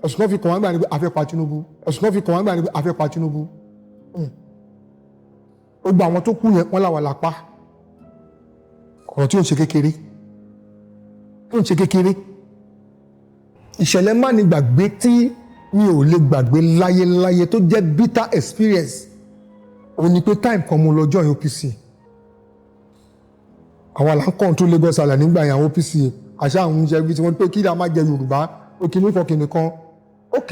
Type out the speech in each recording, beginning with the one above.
ẹ̀sùn náà fi kàn wá gbà ní pé a fẹ́ pa Tinubu ẹ̀sùn náà fi kàn wá gbà ní pé a fẹ́ pa Tinubu gbogbo àwọn tó kú yẹn wọ́n làwọn lápá ọ̀rọ̀ tí ó ń ṣe kékeré ìṣẹ̀lẹ̀ má ní gbàgbé tí mi ò lè gbàgbé láyéláyé tó jẹ́ bitter experience òun ni pé time kan mo lọ join OPC àwọn àlàkàn tó Lagos Island nígbà yẹn àwọn OPC àṣà àwọn oúnjẹ bí tí wọ́n pé kí ni a máa jẹ Yorùbá òkìní kan ok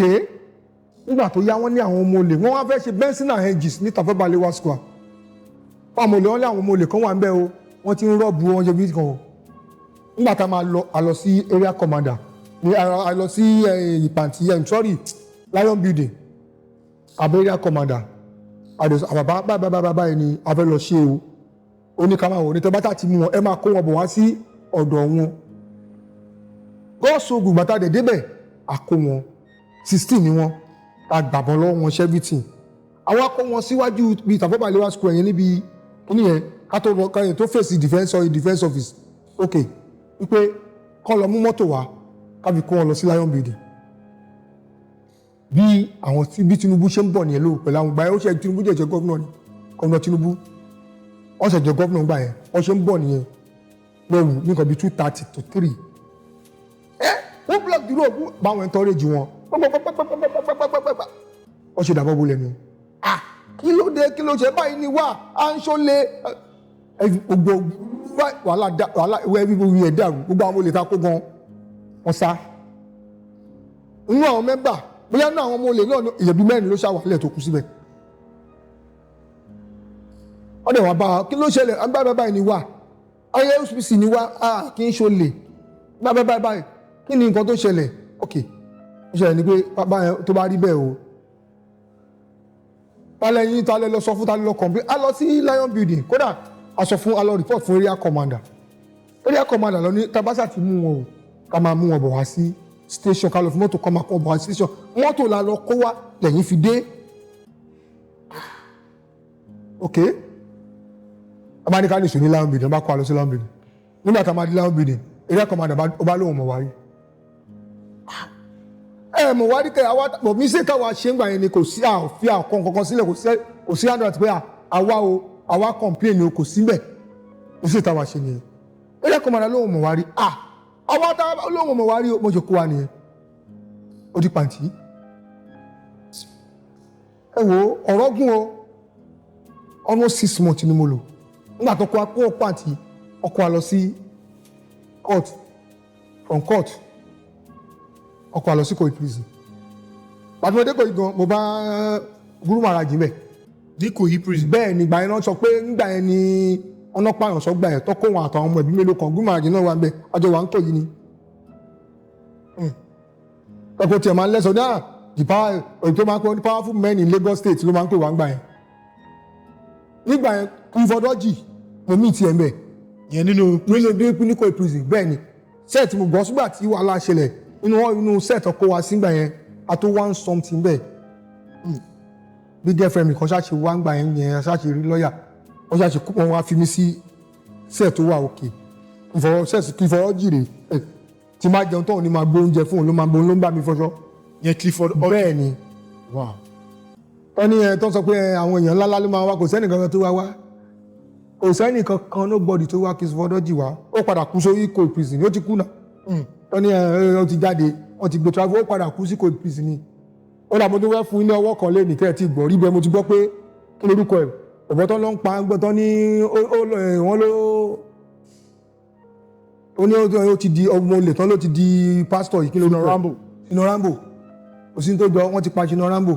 nígbà tó yá wọ́n ní àwọn ọmọ olè wọ́n wá fẹ́ ṣe Benson and Hedges ní Tafawa Balewa Square fáwọn olè wọ́n lé àwọn ọmọ olè kan wà ń bẹ́ o wọ́n ti ń rọ́ọ̀bù wọn jẹ bí kan o nígbà tá a máa lọ sí area commander ní a lọ sí ìpàǹtí Lion Building abẹ́ area commander àbàbà báyìí ni a fẹ́ lọ ṣe o oníkàmáwò ní tẹ́bátà ti mú wọn ẹ máa kó wọn bọ̀ wá sí ọ̀dọ̀ wọn gọ́ọ̀sù gbùgbàtà dẹ̀ débẹ̀ àkó wọn 16 ni wọn ta gbàbọn lọ́wọ́ wọn ṣẹ́bìtì àwọn akọ wọn síwájú bíi Tafawa Balewa Square yẹn níbi kíní yẹn kátó lọ káyọ̀ tó fèsì defence office ok wípé kọ́ lọ mú mọ́tò wá kábí kó wọn lọ sí Lion Building bí àwọn bí Tinubu ṣe ń bọ̀ nìyẹn lóò pẹ̀lú àwọn gbà yẹn ó ṣe Tinubu jẹ́ gọ́vnọ̀ ni gọ́vnọ̀ Tinubu wọ́n ṣe jẹ́ gọ́vnọ̀ gbà yẹn wọ́n ṣe ń bọ̀ nìyẹn lọ́wọ́ nǹkan bíi 2:30 to 3 wọ́n block the road báwọn encourage wọn wọ́n ṣe dàbọ̀ bolẹ̀ ni kí ló ṣe báyìí ni wà á ń ṣọlẹ̀ gbogbo wàhálà ìwé ẹbí gbogbo yẹn dàrú gbogbo àwọn olè ta kó gan wọn sá inú àwọn mẹ́mbà bóyá náà àwọn ọmọ olè náà ìyẹ̀bí mẹ́rin ló ṣàwálẹ̀ tó kú síbẹ̀ wọ́n dẹ̀ wá bá wa kí ló ṣẹlẹ̀ agbábẹ́ báyìí ni wà ayé OPC ni wà kí n ṣọlẹ̀ agbábẹ́ báyìí kí ni nǹkan tó ṣẹlẹ̀ ok ó ṣẹlẹ̀ ni pé bàbá yẹn tó bá rí bẹ́ẹ̀ o tálẹ̀ yín tálẹ̀ lọ sọ fún tálẹ̀ lọ kọ̀m̀pé a lọ sí Lion Building kódà a sọ fún a lọ report fún area commander lọ ní tabasa ti mú wọn o ká máa mú wọn bọ̀ wá sí station ká lọ fún mọ́tò kọ́ máa kọ́ bọ̀ wá sí station mọ́tò la lọ kó wá lẹ́yìn fi dé ok abáníká lè sọ ní Lion Building bá kó a lọ sí Lion Building nígbà tá a máa di Lion Building area commander ó bá lóun mọ̀ wáyé mọ̀ wá rí kẹ́ àwa mi ṣe káwa ṣe ń gbà yẹn ni kò sí àfi àkọ́ kankan sílẹ̀ kò sí àdúrà tí pé àwa complain o kò síbẹ̀ mi ṣe táwa ṣe nìyẹn area commander lóun mọ̀ wá rí àwa tá lóun mọ̀ wá rí mo ṣe kó wa nìyẹn ó di pàǹtí ẹ wo ọ̀rọ̀ gùn o almost 6 months ni mo lò nígbà tó kó pàǹtí ọkọ̀ wa lọ sí court from court ọkọ̀ àlọ́ sí Ìkòyí prison pàtó ọdẹ Ìkòyí gan mo bá Guru Maharaj mẹ́ ní Ìkòyí prison bẹ́ẹ̀ ni ìgbà yẹn náà sọ pé nígbà yẹn ni ọlọ́pàá àyànṣọ́ gbà yẹn tọ́kọ̀ wọn àtàwọn ọmọ ẹbí mélòó kan Guru Maharaj náà wà ń bẹ ọjọ́ wa ń Ìkòyí ni ẹ̀kọ́ tiẹ̀ máa ń lẹ́sọ̀ náà tó máa ń pẹ́ powerful men in Lagos State ló máa ń pè wá ń gbà yẹn nígbà yẹn Clifford Orji mo mí tiẹ̀ mẹ́ yẹn nínú Ìkòyí prison bẹ́ẹ̀ ni sẹ́ẹ̀tì mo gbọ́ sígbà tí wàhálà ṣẹlẹ̀ inú set ọkọ wa sígbà yẹn a tó 1 something bẹ́ẹ̀ bí girlfriend mi kan ṣáàṣì wá ń gbà yẹn ṣáàṣì rí lọ́ọ̀yà wọ́n ṣáàṣì kó wọn wá fi mí sí set tó wà òkè Clifford Orji rè tí máa jẹun tóun ní máa gbé oúnjẹ fún òun ló ń bá mi fọṣọ. yẹn Clifford Orji bẹ́ẹ̀ ni wọ́n ní tó ń sọ pé àwọn èèyàn ńláńlá ló máa wá kò sẹ́nì kankan tó wá kò sẹ́nì kankan nobody tó wá Clifford Orji wá ó padà kú sórí Ìkòyí prison ó ti kú náà wọ́n ní ó ti jáde wọ́n ti gbé travel ó padà kú sí Ìkòyí prison ni ó dàbọ̀ tó fẹ́ fún iná ọwọ́ kan lẹ́nìí tẹ́ ẹ ti gbọ́ rí bẹ́ẹ̀ mo ti gbọ́ pé kí lórúkọ ẹ̀ ọ̀bọ̀ tán ló ń pa gbọ́ tán ní wọ́n ló ó ti di ọmọ olè tán ló ti di pásítọ̀ yìí kí lórúkọ Shina Rambo kò sí ní tó jọ wọ́n ti pa Shina Rambo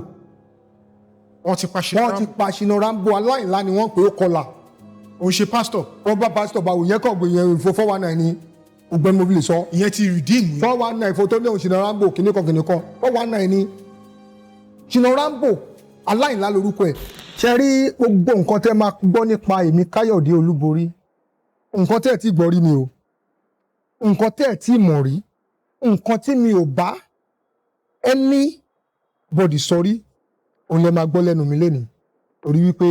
Shina Rambo aláìlá ni wọ́n pè ó kọlà òun ṣe pásítọ̀ wọ́n bá pásítọ̀ báwo yẹn kàn gbé yẹn fún 419 ni ọgbẹ́ni mo fi lè sọ. ìyẹn ti redeem. 419 fotó ní òun Shina Rambo kìnnìkan 419 ni Shina Rambo aláìlá lórúkọ ẹ̀. ṣe rí gbogbo nǹkan tẹ́ máa gbọ́ nípa èmi Káyọ̀dé Olúborí nǹkan tẹ́ ẹ̀ tí gbọ́ rí ni o nǹkan tẹ́ ẹ̀ tí mọ̀ rí nǹkan tí mi ò bá anybody sọ rí òun lè máa gbọ́ lẹ́nu mi lénìí torí wípé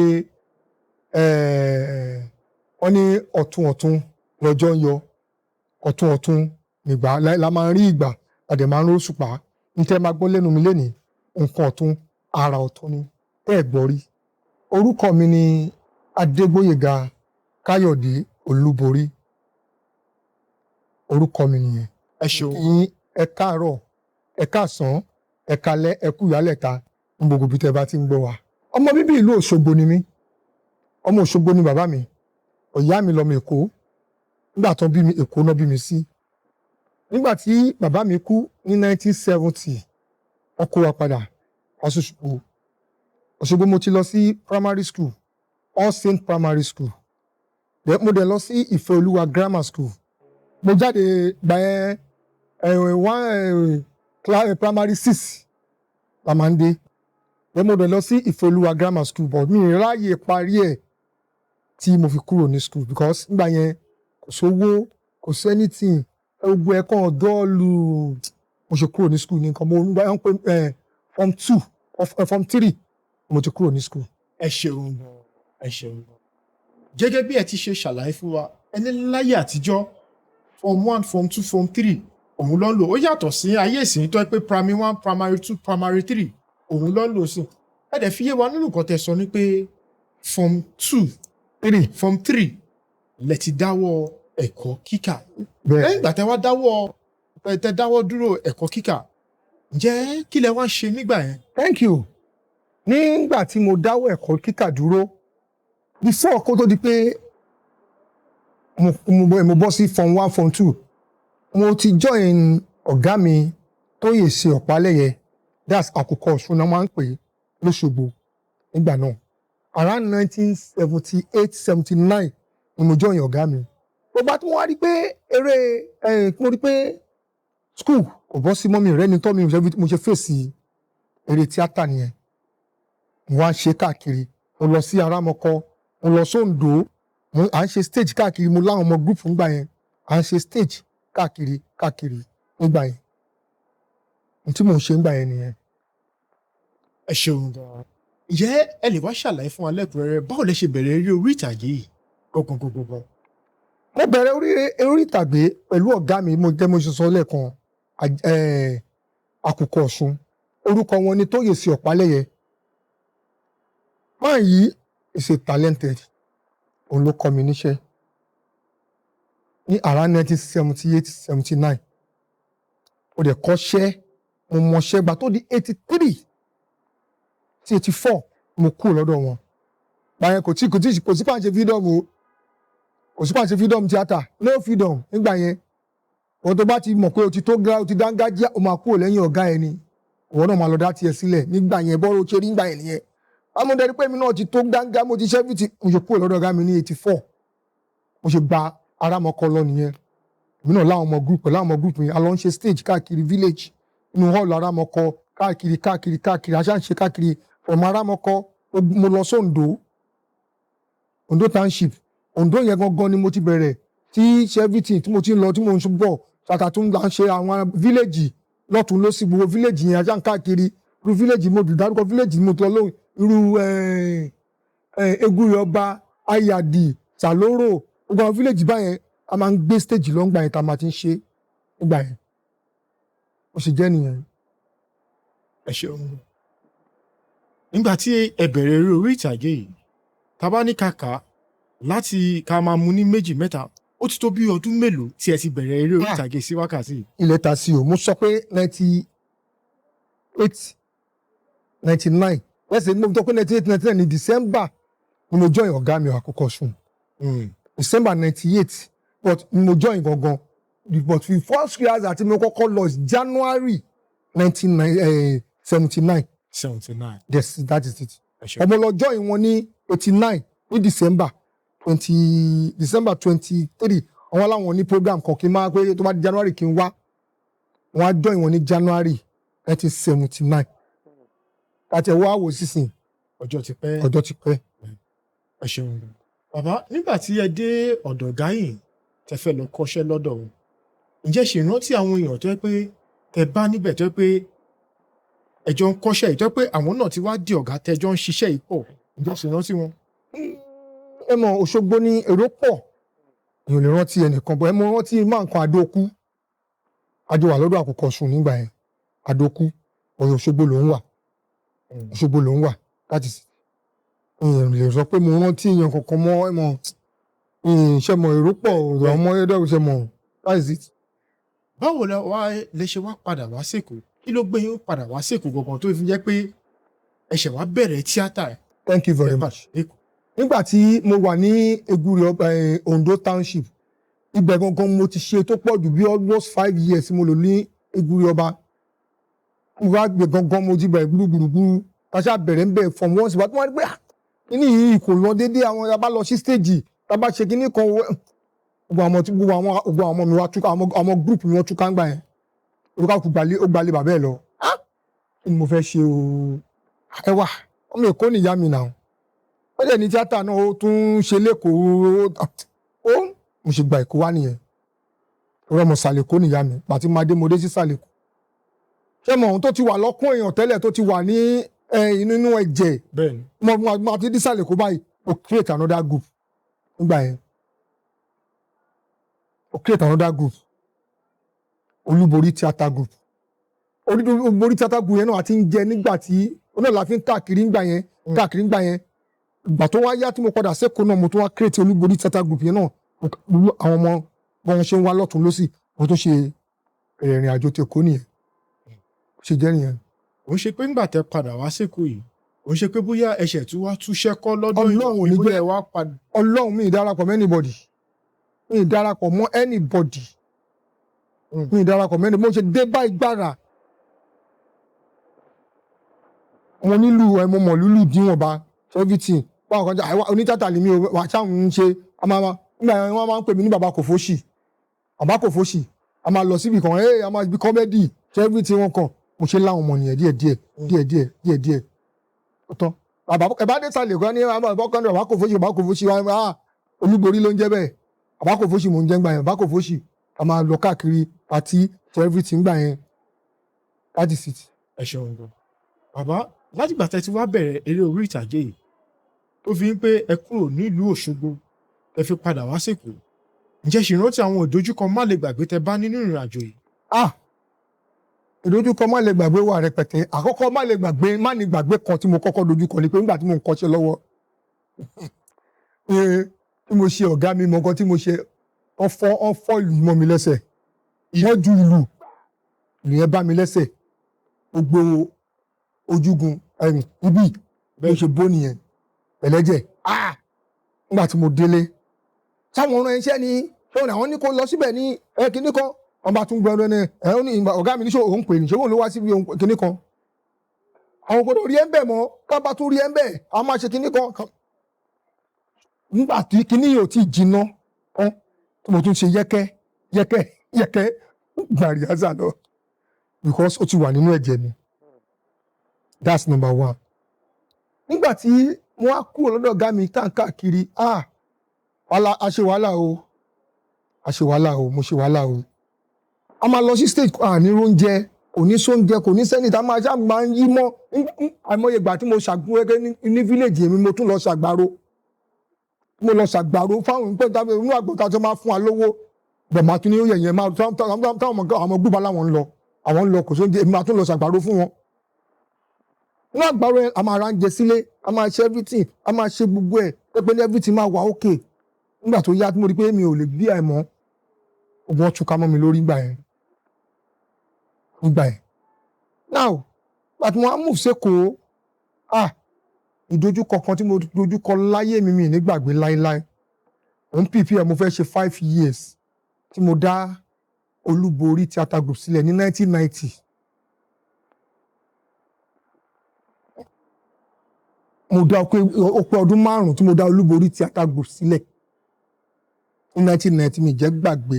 wọ́n ní ọ̀tun lọ́jọ́ ń yọ ọ̀tun nígbà la máa ń rí ìgbà àdè máa ń róṣùpá n tẹ́ máa gbọ́ lẹ́nu mi lénìí nǹkan ọ̀tún ara ọ̀tún ni tẹ́ ẹ̀ gbọ́ rí. Orúkọ mi ni Adegboyega Káyọ̀dé Olúborí. Orúkọ mi nìyẹn. ẹ ṣeun. Kí ẹ káàárọ̀, ẹ káàsán, ẹ káalẹ́, ẹ kú ìyálẹ̀ta ní gbogbo ibi tẹ́ bá ti ń gbọ́ wa. Ọmọ bíbí ìlú Òṣogbo ni mí. Ọmọ Òṣogbo ni bàbá mi. Ìyá mi lọmọ Èkó. Nígbà tó bí mi Èkó náà bí mi sí. Nígbà tí bàbá mi kú ní 1970 wọ́n kó wa padà wá sí Òṣogbo. Òṣogbo mo ti lọ sí primary school, All Saint Primary School. Mo dẹ̀ lọ sí Ìfẹ́olúwa Grammar School. Mo jáde gba primary 6 la máa ń dé. Mo dẹ̀ lọ sí Ìfẹ́olúwa Grammar School but mi ráyè parí ẹ̀ tí mo fi kúrò ní school because nígbà yẹn kò sówó kò sí anything gbogbo ẹ̀kọ́ dọ́ọ̀lù mo ṣe kúrò ní school ní nǹkan mo ń pè form 3 mo ti kúrò ní school. ẹ ṣeun ẹ ṣeun. gẹ́gẹ́ bí ẹ ti ṣe ṣàlàyé fún wa ẹni láyé àtijọ́ form 1 form 2 form 3 òun ló ń lò ó yàtọ̀ sí ayé ìsìn tó ẹ pé primary 1 primary 2 primary 3 òun ló ń lò sí. ẹ dẹ̀ fi yé wa nínú nǹkan tẹ́ sọ ni pé form 2 form 3 lẹ ti dáwọ́ ẹ̀kọ́ kíkà. lẹ́yìn ìgbà tẹ́ wá dáwọ́ dúró ẹ̀kọ́ kíkà ǹjẹ́ kí lẹ wá ṣe nígbà yẹn. Thank you. Nígbà tí mo dáwọ́ ẹ̀kọ́ kíkà dúró before kó tó di pé mo bọ́ sí form 1 form 2 mo ti join ọ̀gá mi Tóyèsí Ọ̀pálẹ́yẹ that's àkùkọ Ọ̀ṣun náà máa ń pè é lóṣogbo nígbà náà around 1978-79 ni mo join ọ̀gá mi. Bàbá tí wọ́n wá rí pé mo rí pé school kò bọ́ sí mọ́mí rẹ̀ ní tọ́ mi mo ṣe fèsì eré tíátà nìyẹn. Mo wá ṣe káàkiri mo lọ sí Arámọkọ mo lọ sóńdó à ń ṣe stage káàkiri mo láwọn ọmọ group ńgbà yẹn à ń ṣe stage káàkiri nígbà yẹn n tí mò ń ṣe ńgbà yẹn nìyẹn. ẹ ṣeun gan-an. ǹjẹ́ ẹ lè wá ṣàlàyé fún wa lẹ́kùnrẹ́rẹ́ báwo lẹ ṣe bẹ̀rẹ̀ eré orí ìtàgé yìí gangan. mo bẹ̀rẹ̀ orí ìtàgé pẹ̀lú ọ̀gá mi mo ṣe sọ lẹ́ẹ̀kan àkùkọ Ọ̀ṣun orúkọ wọn ni Tóyèsí Ọ̀pálẹ́yẹ. Man yìí is a talented òun ló kọ́ mi níṣẹ́ ní around 1978-79 ó dẹ̀ kọ́ṣẹ́ mo mọṣẹ́ gbà tó di 83 sí 84 mo kúrò lọ́dọ̀ wọn. Báyẹn kò sí pàǹṣẹ freedom o kò sí pàǹṣẹ freedom theatre no freedom nígbà yẹn wọ́n tó bá ti mọ̀ pé o ti tó o ti dángájíá o máa kúrò lẹ́yìn ọ̀gá ẹ ni ìwọ náà máa lọ dá tiẹ̀ sílẹ̀ nígbà yẹn bọ́ọ̀rọ̀ ṣe rí nígbà yẹn nìyẹn. Amúdẹ́rí pé mi náà ti tó dáńgá mo ti ṣẹ́fìtì mo ṣe kúrò lọ́dọ̀ ọ̀gá mi ní 84 mo ṣe gba Arámọkọ lọ nìyẹn. Èmi náà láwọn ọmọ group yẹn a lọ ń ṣe stage káàkiri village inú hall Arámọkọ káàkiri aṣá ń ṣe káàkiri from Arámọkọ mo lọ sóńdó Ondo township Ondo yẹn gangan ni mo ti bẹ̀rẹ̀ tí ṣẹ́fìtì tí mo ti ń lọ tí mo ń bọ̀ tàtà tó ń ṣe àwọn village lọ́tún lọ́sí gbogbo village yẹn aṣá ń káàkiri irú village mo dárúkọ village mo ti lọ lóhùn irú Egúrẹ́ Ọba Ayàdì Sàlórò gbogbo àwọn village báyẹn a máa ń gbé stage lọ́ngbà yẹn tá a máa ti ń ṣe nígbà yẹn ó sì jẹ́ nìyẹn. ẹ ṣeun. nígbà tí ẹ bẹ̀rẹ̀ eré orí ìtàgé yìí tá a bá ní kàkà láti ká máa mú ní méjì mẹ́ta ó ti tó bí ọdún mélòó tí ẹ ti bẹ̀rẹ̀ eré orí ìtàgé sí wákàtí. ilẹ̀ ta sí o mo sọ pé 98 99 lẹ́sẹ̀ mo tọ́ pé 98 99 ní December ni mo join ọ̀gá mi Àkùkọ Ọ̀ṣun December 98 but mo join gangan but the first years àti mo kọ́kọ́ lọ January 1979. 79. Yes, that is it. ọmọ lọ join wọn ní 89 ní December 23 àwọn aláwọn ní program kan kí n máa pé tó bá di January kí n wá wọn á join wọn ní January 1979 láti ẹwọ́ àwò sísìn ọjọ́ ti pẹ́. ẹ ṣeun. bàbá nígbà tí ẹ dé ọ̀dọ̀ ọ̀gá yìí tẹ fẹ́ lọ kọ́ṣẹ́ lọ́dọ̀ wọn ǹjẹ́ ṣe ìrántí àwọn èèyàn tó yẹ pé tẹ bá níbẹ̀ tó yẹ pé ẹjọ́ ń kọ́ṣẹ́ yìí tó yẹ pé àwọn náà ti wá di ọ̀gá tẹjọ́ ń ṣiṣẹ́ yìí pọ̀ ǹjẹ́ ṣe ìrántí wọn. ẹ mọ̀ Òṣogbo ní èrò pọ̀ èèyàn lè rántí ẹnìkan bọ̀ ẹ mọ̀ rántí máa nǹkan Adókú àjọ wà lọ́dọ̀ Àkùkọ Ọ̀ṣun nígbà yẹn àdókù ọ̀yọ́ Òṣogbo ló ń wà Òṣogbo ló ń wà láti lè sọ pé mo rántí èèyàn kankan mọ́ ẹ̀mọ́ ṣe mọ̀ èrò pọ̀ ọ̀rọ̀ ọmọ ẹ̀dọ́ ṣe mọ̀ that is it. báwo lẹ ṣe wá padà wá sẹ́kọ̀ọ́ kí ló gbé yín padà wá sẹ́kọ̀ọ́ gangan tó fi jẹ́ pé ẹ ṣẹ̀ wá bẹ̀rẹ̀ tíátà ẹ̀. Thank you very much. Nígbà tí mo wà ní Eguri Ondo Township ibẹ̀ gangan mo ti ṣe tó pọ̀ jù bí almost 5 years mo lò ní Eguri Ọba. Mo wá gbé gangan mo ti bẹ̀rẹ̀ gbúgbúrúgbúrú tàṣà bẹ̀rẹ̀ ń bẹ̀ from once ìgbà tó wá rí pé kíní yìí kò lọ déédéé àwọn yàrá lọ sí stage tàbá ṣe kíní kan gbogbo àwọn ọmọ mi wá túká àwọn group mi wọ́n túká ń gbà yẹn olùkàkù ó gbalẹ̀ bàbá ẹ̀ lọ kí ni mo fẹ́ ṣe o ẹ wà ọmọ Èkó nìyá mi náà ó dẹ̀ ní tíátà náà ó tún ṣe lẹ́kọ̀ọ́ ó mo ṣe gba Èkó wá nìyẹn ọ̀rọ̀ mo sàlẹ̀ Èkó nìyá mi pàtí máa dé mo dé sí sàlẹ̀ Èkó ṣé mo ohun tó ti wà lọ́kùn èèyàn tẹ́lẹ̀ tó ti wà ní inú ẹ̀jẹ̀ mo ti dé sàlẹ̀ Èkó báyìí mo create another group nígbà yẹn mo create another group Olubori theatre group Olubori theatre group yẹn náà àti ń jẹ nígbà tí náà la fi ń káàkiri ńgbà yẹn ìgbà tó wá yá tí mo padà sẹ́kọ̀ọ́ náà mo tún wá create Olubori theatre group yẹn náà àwọn ọmọ wọn ṣe ń wá lọ́tún lọ́sì mo tún ṣe ìrìn àjò tí Èkó nìyẹn ṣe jẹ́ nìyẹn. ó ṣe pé ńgbà tẹ padà wá sẹ́kọ̀ọ́ yìí ó ṣe pé bóyá ẹ̀ṣẹ̀ tí wàá túṣẹ́ kọ́ lọ́dún yìí bóyá ẹ wá padà. Ọlọ́run mi ì darapọ̀ mọ́ anybody mi ì darapọ̀ mọ́ anybody mi ì darapọ̀ mọ́ anybody mo ṣe dé báyìí gbára mo nílùú mo mọ̀ lúlù díwọ̀nba everything báwọn kan jẹ́ onítàtà lèmi wà sáwọn ń ṣe nígbà yẹn wọ́n máa ń pè mí ní bàbá Kòfóṣì a máa lọ síbi kan a máa bí kọ́mẹ́dì ṣe everything wọn kan mo ṣe láwọn ọmọ nìyẹn díẹ̀ tán ẹ bá dé sàlẹ̀ kan ní bàbá Kòfóṣì wa Olúborí ló ń jẹ́ bẹ́ẹ̀ bàbá Kòfóṣì mò ń jẹ́ gbà yẹn bàbá Kòfóṣì a máa lọ káàkiri àti ṣe everything gbà yẹn that is it. ẹ ṣeun gan bàbá láti ìgbà tẹ́ ti wá bẹ̀rẹ̀ eré orí ìtàgé yìí tó fi ń pé ẹ kúrò nílùú Òṣogbo ẹ fi padà wá sẹ́kọ̀ọ́ ǹjẹ́ ṣì rántí àwọn ìdojúkọ má lè gbàgbé tẹ́ bá nínú ìrìn àjò yìí. Ìdojúkọ má lè gbàgbé wà rẹpẹtẹ àkọ́kọ́ má ní gbàgbé kan tí mo kọ́kọ́ dojúkọ ni pé nígbà tí mo ń kọ́ṣẹ́ lọ́wọ́ tí mo ṣe ọ̀gá mi mọ̀ nǹkan tí mo ṣe wọ́n fọ́ ìlú mọ́ mi lẹ́sẹ̀ wọ́n ju ìlú yẹn bá mi lẹ́sẹ̀ gbogbo ojúgun ibi bó ṣe bó nìyẹn ẹlẹ́jẹ̀ nígbà tí mo délé táwọn ọ̀rọ̀ iṣẹ́ ni ṣé àwọn ní kó lọ síbẹ̀ ní kíní kan wọ́n bá tún gbọ́dọ̀ ní ó ní ọ̀gá mi ní ṣé òun pè ní ṣé òun ló wá síbi kíní kan àwọn gbọ́dọ̀ rí ẹ̀ ń bẹ̀ mọ́ ká bá tún rí ẹ̀ ń bẹ̀ a máa ṣe kíní kan nígbà tí kíní yóò ti jìnnà tí mo tún ṣe yẹ́kẹ́ gbàrí àzà lọ because ó ti wà nínú ẹ̀jẹ̀ mi that's number one. Nígbà tí wọ́n á kúrò lọ́dọ̀ ọ̀gá mi tá n káàkiri a ṣe wàhálà o mo ṣe wàhálà o a máa lọ sí stage ní oúnjẹ kò ní sóúnjẹ kò ní sẹ́ni tá a máa máa ń yí mọ́ àìmọye ìgbà tí mo ṣàgbọ́gẹ́ ní village mi mo tún lọ ṣàgbàro fáwọn ìpẹ́ tàbí inú àgbọ̀tà tó máa fún wa lówó bẹ̀mọ̀ àtúní ó yẹ̀yẹ̀ máa táwọn ọmọ gbúba láwọn ń lọ kò sóúnjẹ èmi máa tún lọ ṣàgbàro fún wọn ní àgbàro yẹn a máa ra oúnjẹ sílé a máa ṣe everything a máa ṣe gbogbo ẹ̀ pé ní everything máa wà okay nígbà tó yá tí mo rí pé mi ò lè bí àìmọ́ wọ́n tún ká mọ́ mi lórí nígbà yẹn now àti wọn á move sẹ́kọ̀ọ́ ìdojúkọ kan tí mo dojúkọ láyé mi nígbàgbé láéláé òun ppm mo fẹ́ ṣe 5 years tí mo dá Olúborí theatre group sílẹ̀ ní 1990 mo dá ó pé ọdún 5 tí mo dá Olúborí theatre group sílẹ̀ ní 1990 mi jẹ́ gbàgbé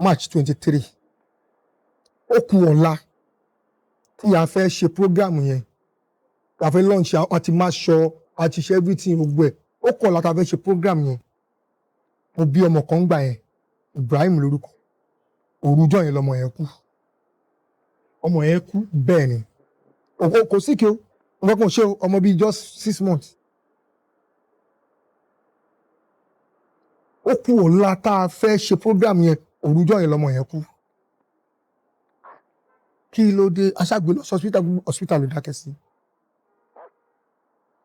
March 23 ó kù ọ̀la tí a fẹ́ ṣe program yẹn a fẹ́ launch àti máa ṣọ àti ṣe everything gbogbo ẹ̀ ó kù ọ̀la tá a fẹ́ ṣe program yẹn mo bí ọmọ kan gbà yẹn Ibrahim lórúkọ òrùjọ yẹn lọmọ yẹn kú ọmọ yẹn kú bẹ́ẹ̀ ni kò sí kí o nǹkan kan ṣe ọmọ bíi just 6 months ó kù ọ̀la tá a fẹ́ ṣe program yẹn òrùjọ yẹn lọmọ yẹn kú kí ló dé aṣáàgbé lọ sí hospital ló dákẹ́ sí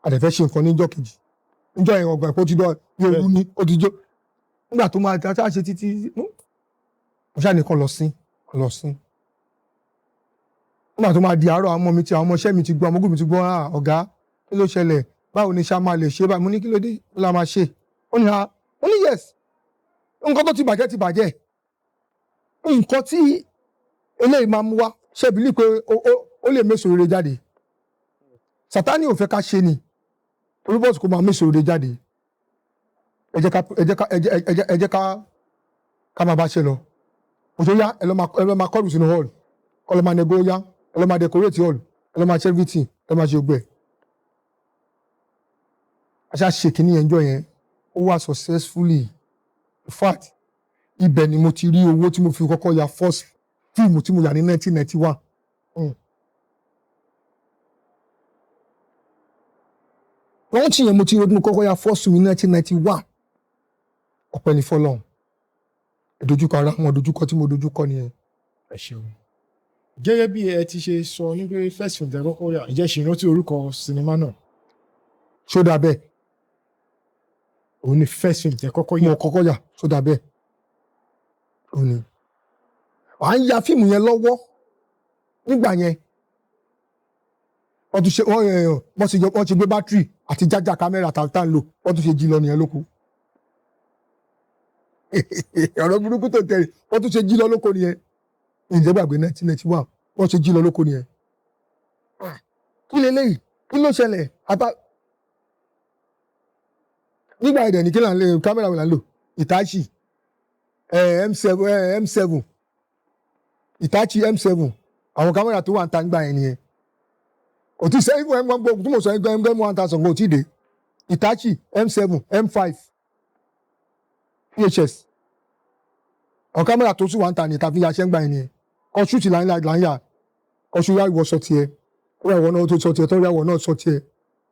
àdẹ̀fẹ́ ṣe nǹkan níjọ́ kejì níjọ́ yẹn ọgbà ìpò ti dọ́ yóò ní ó ti jó nígbà tó máa ta ṣe títí mo ṣáà nìkan lọ sí nígbà tó máa di àárọ̀ àwọn ọmọ mi ti àwọn ọmọọṣẹ́ mi ti gbọ́ ọmọgùn mi ti gbọ́ ọ̀gá kí ló ṣẹlẹ̀ báwo ni ṣá máa lè ṣe báyìí mo ní kí ló dé ó la máa ṣe ó ní yes nǹkan tó ti bàjẹ́ nǹkan tí eléyìí máa mú wá ṣẹ́bìlì pé ó lè méso rere jáde Sátánì ò fẹ́ ká ṣe ni torí bọ́ọ̀sì kò máa méso rere jáde ẹ jẹ́ ká máa bá ṣe lọ òjò yá ẹ lọ máa kọ́ọ̀lù sínú hall kọ́ lọ máa nego yá ẹ lọ máa decorate hall ẹ lọ máa ṣe everything ẹ lọ máa ṣe ògbẹ́ aṣá ṣe kìíní yẹn jọ yẹn ó wà successfully in fact ibẹ̀ ni mo ti rí owó tí mo fi kọ́kọ́ ya first fíìmù tí mo yà ní 1991. wọ́n ti yẹn mo ti rí mo kọ́kọ́ ya first fíìmù ní 1991 ọpẹ́ ní fọ́lọ́run ìdojúkọ ara wọn dojúkọ tí mo dojúkọ nìyẹn. ẹ ṣeun gẹ́gẹ́ bí ẹ ti ṣe sọ ní pé first film tẹ́ kọ́kọ́ yà ǹjẹ́ ṣì rántí orúkọ sinimá náà. ṣódà bẹ́ẹ̀. òun ni first film tẹ́ kọ́kọ́ yà. mo kọ́kọ́ yà ṣódà bẹ́ẹ̀. òun ni à ń ya fíìmù yẹn lọ́wọ́ nígbà yẹn wọ́n ti gbé bátìrì àti jájà kámẹ́rà tá ń lò wọ́n tún ṣe jí lọ nìyẹn lóko ọ̀rọ̀ burúkú tó tẹ̀lé wọ́n tún ṣe jí lọ lóko nìyẹn ǹjẹ́ gbàgbé 1991 wọ́n ṣe jí lọ lóko nìyẹn. kí leléyìí kí ló ṣẹlẹ̀ nígbà ẹ̀dẹ̀ ní kí là ń lè kámẹ́rà wò là ń lò Hitachi M7 Hitachi M7 àwọn kámẹ́rà tó wà ń ta nígbà yẹn nìyẹn kò tí sẹ́yìn fún ẹgbẹ́ tí mo sọ ẹgbẹ́ M1000 kò tí ì dé Hitachi M7 M5 VHS àwọn kámẹ́rà tó sì wà ń ta ní tàbí yaṣẹ́ ń gbà yẹn nìyẹn kọ́ ṣúùtì là ń yà kọ́ ṣú yá ìwọ sọ tiẹ̀ ó yá ìwọ náà tó sọ tiẹ̀ tó yá ìwọ náà sọ tiẹ̀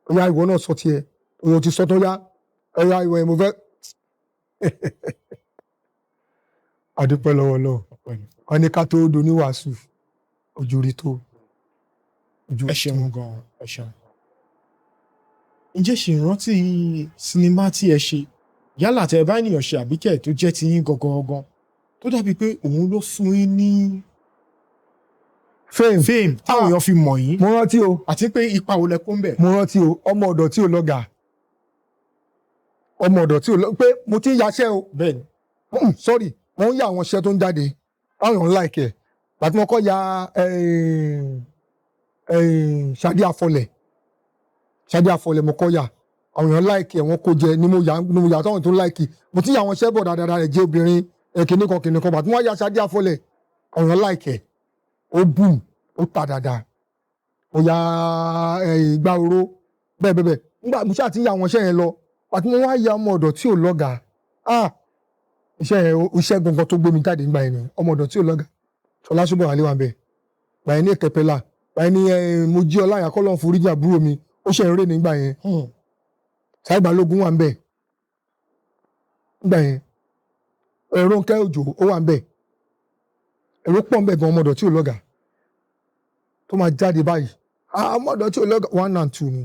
ó yá ìwọ náà sọ tiẹ̀ òyò ti sọ tó yá ó yá ìwọ yẹn mo fẹ́. adúpẹ́ lọ́wọ́ lọ́wọ́ wọn ní ká tó do ní wàásù ojú rí tó. ẹ ṣeun gan-an ẹ ṣeun. ǹjẹ́ ṣì rántí sinimá tí ẹ ṣe yálà tẹ ẹ bá ènìyàn ṣe àbíkẹ́ tó jẹ́ ti yín gangan tó dàbí pé òun ló fún yín ní fame táwọn èèyàn fi mọ̀ yín. mo rántí o. àti pé ipa wo lẹ kó ń bẹ̀. mo rántí o ọmọ ọ̀dọ̀ tí ò lọ́gà pé mo ti ń yaṣẹ́ o. bẹ́ẹ̀ni. sorry mo ń yà àwọn iṣẹ́ tó ń jáde àwọn èèyàn láìkẹ́ bàtí mo kọ́ ya Ṣadé Afọlẹ̀ mo kọ́ ya àwọn èèyàn láìkẹ́ wọn kó jẹ ni mo yà táwọn tó láìkì mo ti yà àwọn iṣẹ́ bọ̀ dáadáa rẹ̀ jẹ́ obìnrin kìnìkan bàtí wọ́n yà Ṣadé Afọlẹ̀ àwọn èèyàn láìkẹ́ ó boom ó ta dáadáa mo ya ìgbà oró bẹ́ẹ̀ nígbà mo ṣáà ti yà àwọn iṣẹ́ yẹn lọ àti mo wá ya ọmọ ọ̀dọ̀ tí ò lọ́gà iṣẹ́ gbọ̀ngàn tó gbé mi jáde nígbà yẹn ni ọmọ ọ̀dọ̀ tí ò lọ́gà Ṣọlá Ṣùbọ̀ àlewà bẹ́ẹ̀ gbà yẹn ní Ẹ̀kẹ́pẹ́là gbà yẹn ní mo jí ọláyà kọ́ lọ́n foríjì àbúrò mi ó ṣe eré nígbà yẹn Sáyé Balógun wà ń bẹ̀ nígbà yẹn Rónkẹ́ Òjò ó wà ń bẹ̀ èrò pọ̀ ń bẹ̀ gan ọmọ ọ̀dọ̀ tí ò lọ́gà tó máa jáde báyìí ọmọ ọ̀dọ̀ tí ò lọ́gà 1 and 2 ni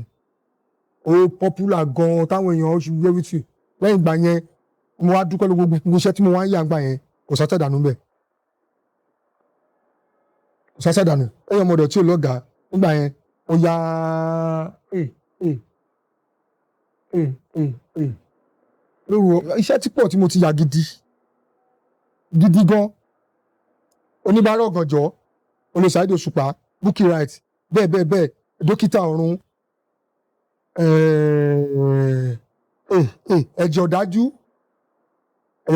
ó popular gan táwọn èèyàn ṣe gbẹ́rìtì lẹ́yìn ìgbà yẹn mo wá dúpẹ́ lọ gbogbo iṣẹ́ tí mo wá ń yà ń gbà yẹn kò sátẹ̀dánù bẹ́ẹ̀ kò sátẹ̀dánù ẹ̀yọ́ ọmọ ọ̀dọ̀ tí ò lọ́gà nígbà yẹn ó ya lóru iṣẹ́ tí pọ̀ tí mo ti yà gidi gan oníbàárà ọ̀gànjọ́ olùsàáìdì òṣùpá Bukky Right bẹ́ẹ̀ dókítà ọ̀run ẹ̀jẹ̀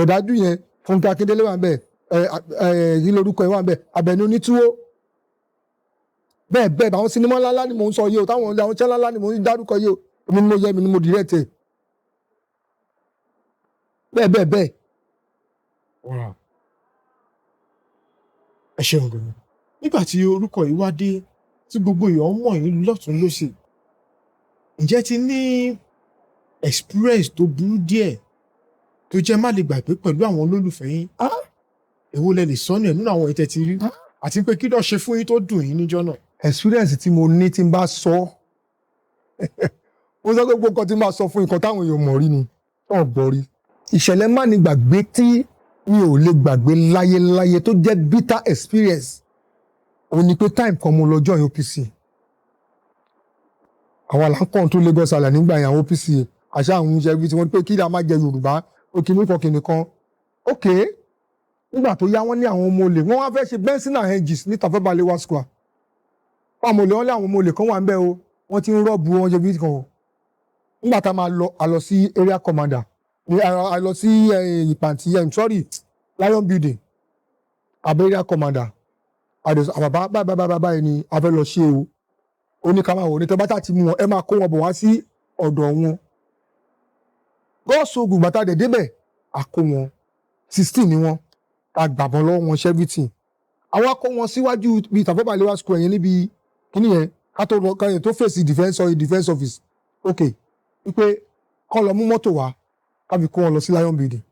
ọ̀dájú yẹn Fúnkẹ́ Akíndélé wà ń bẹ̀ yìí lórúkọ ẹ̀ wà ń bẹ̀ Àbẹ̀ní Onítúwó bẹ́ẹ̀ àwọn sinimá ńláńlá ni mò ń sọ yìí o táwọn iṣẹ́ ńláńlá ni mò ń dárúkọ yìí o èmi ni mo direct ẹ̀ bẹ́ẹ̀. ẹ ṣeun gan-an nígbà tí orúkọ yìí wá dé tí gbogbo èèyàn mọ̀ yín lọ́tún lósì ǹjẹ́ ti ní experience tó burú díẹ̀ tó jẹ́ má lè gbàgbé pẹ̀lú àwọn olólùfẹ́ yín èwo lẹ lè sọ ní ẹ̀ nínú àwọn ìtẹ́ ti rí àti pé kí ló ṣe fún yín tó dùn yín níjọ́ náà. Experience tí mo ní tí n bá sọ mo sọ pé gbogbo nǹkan tí n bá sọ fún nǹkan táwọn èèyàn mọ̀ rí ni wọ́n gbọ́ rí. Ìṣẹ̀lẹ̀ má ní gbàgbé tí mi ò lè gbàgbé láyéláyé tó jẹ́ bitter experience òun ni pé time kan mo lọ join OPC. Àwọn là ń control Lagos Island nígbà yẹn àwọn OPC àṣà àwọn oúnjẹ ibi tí wọ́n pé kí la máa jẹ Yorùbá òkìní kan. Ok, nígbà tó yá wọ́n ní àwọn ọmọ olè wọ́n wá fẹ́ ṣe benzina hedges ní Tafawa Balewa Square. Wọ́n àmọ́ olè wọ́n lé àwọn ọmọ olè kan wà ń bẹ́ o wọ́n ti ń rọ́ọ̀bù wọn jẹ bí kan o. Nígbà tá a máa lọ a lọ sí area commander a lọ sí ìpàǹtí Lion Building abẹ́ area commander àbàbà báyìí ni a fẹ́ lọ ṣe o. Ó ní ká máa wò ní tẹ́ bá tà ti mú wọn ẹ máa kó wọn bọ̀ wá sí ọ̀dọ̀ wọn. Gọ́ọ̀sù gbàtà dẹ̀ débẹ̀ a kó wọn 16 ni wọn a gbàbọn lọ́wọ́ wọn ṣẹ́fìtì. Àwọn akọ wọn síwájú bíi Tafawa Balewa Square yẹn níbi kíní yẹn ká tó lọ káyọ̀ tó fèsì defence office. Ok, wípé kọ́ lọ mú mọ́tò wá ká fi kó wọn lọ sí Lion Building.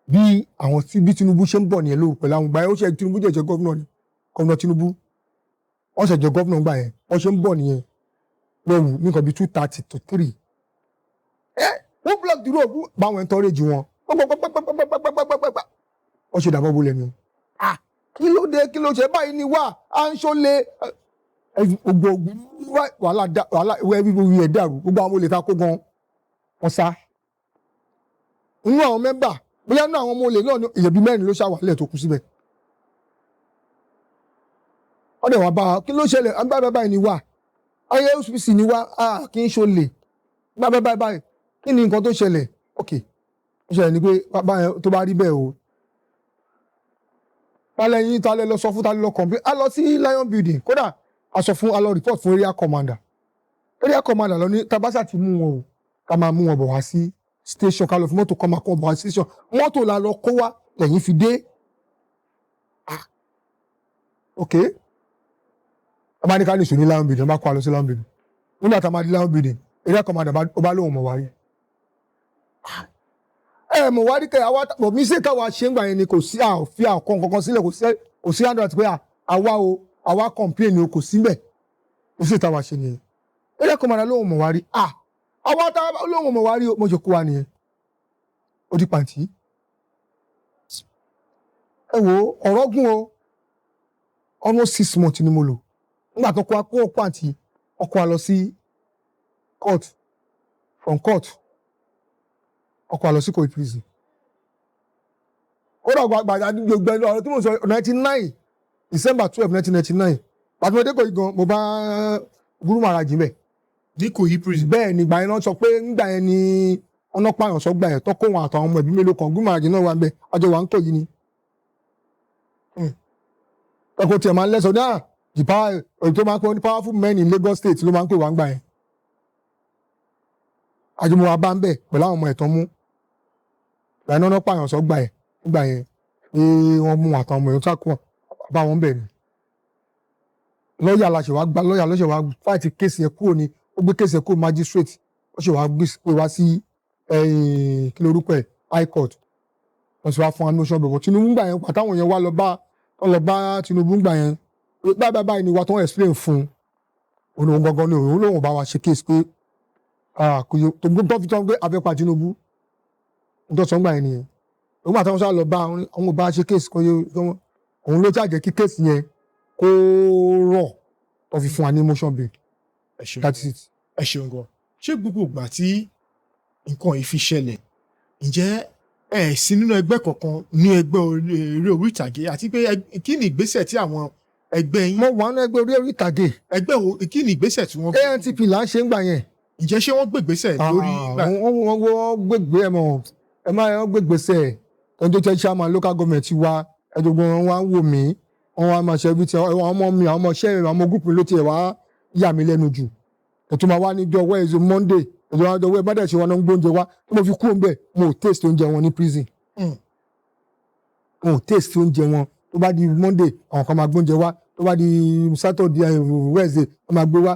Bí àwọn bí Tinubu ṣe ń bọ̀ nìyẹn lóru pẹ̀lú àwọn gbàyẹ̀ ó ṣe Tinubu jẹ́ gọ́vnọ̀ ni gọ́vnọ̀ Tinubu wọ́n ṣe jẹ́ gọ́vnọ̀ gbà yẹn wọ́n ṣe ń bọ̀ nìyẹn lọ́wọ́ ní nǹkan bíi 2:30 to 3. Wọ́n block the road báwọn encourage wọn wọ́n ṣe dàbọ̀ bolẹ̀ ni. Kí ló dé kí ló ṣe báyìí ni wà á ń ṣọlẹ̀ gbogbo wàhálà ẹbí ẹ̀ dàrú gbogbo àwọn olè ta kó gan wọn sá. Inú àwọn mẹ́mbà bóyá inú àwọn ọmọ olè náà èèyàn bíi 4 ló ṣàwálẹ̀ tó kú síbẹ̀. Wọ́n dẹ̀ wá bá kí ló ṣẹlẹ̀ agbábẹ́ báyìí ni wà ayé OPC ni wà kí n ṣọlẹ̀ gbábẹ́ báyìí kí ni nǹkan tó ṣẹlẹ̀. Ok, ó ṣẹlẹ̀ ni pé tó bá rí bẹ́ẹ̀ o tálẹ̀ yín tálẹ̀ lọ sọ fún tálẹ̀ lọ kọ̀m̀pé a lọ sí Lion Building kódà a sọ fún a lọ report fún area commander lọ ní tabasa ti mú wọn o ká máa mú wọn bọ̀ wá sí station ká lọ fún mọ́tò kọ́ máa kọ́ bọ̀ wá sí station mọ́tò la lọ kó wá lẹ́yìn fi dé. Ok, a máa ní ká lè sùn ní Lion Building bá kó a lọ sí Lion Building nígbà tá a máa di Lion Building area commander ọba lóhùn mọ̀ wáyé. Mọ̀ wá rí kẹ́ àwa bọ̀ mí sí káwa ṣe ń gbà yẹn ni kò sí àfi àkọ́ kankan sílẹ̀ kò sí àdúrà pé àwa complain o kò síbẹ̀ kò sí ìtawà ṣe nìyẹn. Area commander lóhùn mọ̀ wá rí àwa tá lóhùn mọ̀ wá rí mo ṣe kó wa nìyẹn. Ó di pàǹtí. Ẹ wo ọ̀rọ̀ gùn o almost 6 months ni mo lò nígbà tó kó pàǹtí ọkọ̀ a lọ sí court from court ọkọ̀ àlọ́ sí Ikoyi prison. Ó dàgbà àgbàdà gbogbo ẹni ọ̀rọ̀ tí mo sọ 99 December 12 1999 pàtàkì Ikoyi gan mo bá Guru Maharaj mẹ́. Ní Ikoyi prison. Bẹ́ẹ̀ ni ìgbà yẹn náà sọ pé ńgbà yẹn ni ọ̀nà pààyàn sọ gbà yẹn tó kó wọn àtàwọn ọmọ ẹbí mélòó kan Guru Maharaj náà wà ń bẹ àjọ wà ń Ikoyi ni. Ẹ̀kọ́ tiẹ̀ máa ń lẹ́sọ̀ náà èyí tó máa ń pè ní powerful men in Lagos State ló máa ń pè wá ń gbà yẹn. Àjùmọ̀ wa bá ń bẹ̀ pẹ̀lú àwọn ọmọ ẹ̀tàn mú. Ìgbà náà pààyàn sọ gbà yẹn nígbà yẹn pé wọ́n mú àtàwọn ọmọ ẹ̀yọ́ sákò bá wọn bẹ̀ ni. Lọ́ọ̀yà lọ́sẹ̀ wá fáìtì kéèsì yẹn kúrò ní ó gbé kéèsì yẹn kúrò magistrate ó ṣe wá gbé wá sí kí lorúkọ ẹ̀ high court wọ́n sì wá fún admission bẹ̀rẹ̀ Tinubu gbà yẹn pàtàwọn yẹn wá lọ bá Tinubu gbà yẹn báyìí ni wà tó ń explain fún òun gangan ni òun lòun bá wa ṣe kéèsì pé tó gbọ́ fi tán pé afẹ́pa Tinubu tó sọ ń gbà yẹn nìyẹn òun àtàwọn sáà lọ bá àwọn bá ṣe kéèsì kan òun ló jàjẹ́ kí kéèsì yẹn kó rọ̀ tó fi fún wa ní motion bail. Ẹ ṣeun gan. Ṣé gbogbo ìgbà tí nǹkan yìí fi ṣẹlẹ̀ ǹjẹ́ ẹ sí nínú ẹgbẹ́ kankan ní ẹgbẹ́ eré orí ìtàgé àti pé kí ni ìgbésẹ̀ tí àwọn ẹgbẹ́ yín. Mo wà ní ẹgbẹ́ orí ìtàgé. Kí ni ìgbésẹ̀ tí wọ́n gbé. ANTP là ń ṣe ń gbà yẹn. Ǹjẹ́ ṣé wọ́n gbégbésẹ̀ lórí. Wọ́n gbégbé wọ́n gbégbésẹ̀ tọ́jú tẹ́ chairman local government wa ẹ̀dùnkún wọn wá ń wò mí wọn wá máa ṣe ibi tí àwọn ọmọ mi àwọn ọmọ iṣẹ́ àwọn ọmọ gúúpù ló tiẹ̀ wá yà mí lẹ́nu jù ètò máa wá níjọ́ Wednesday Monday ètò máa jọ bá dẹ̀ ṣe wọn náà ń gbóúnjẹ wá tí mo fi kú òun bẹ̀ mo ò taste oúnjẹ wọn ní prison mo ò taste oúnjẹ wọn tó bá di Monday àwọn kan máa gbóúnjẹ wá tó bá di Saturday Wednesday wọ́n máa gbé wá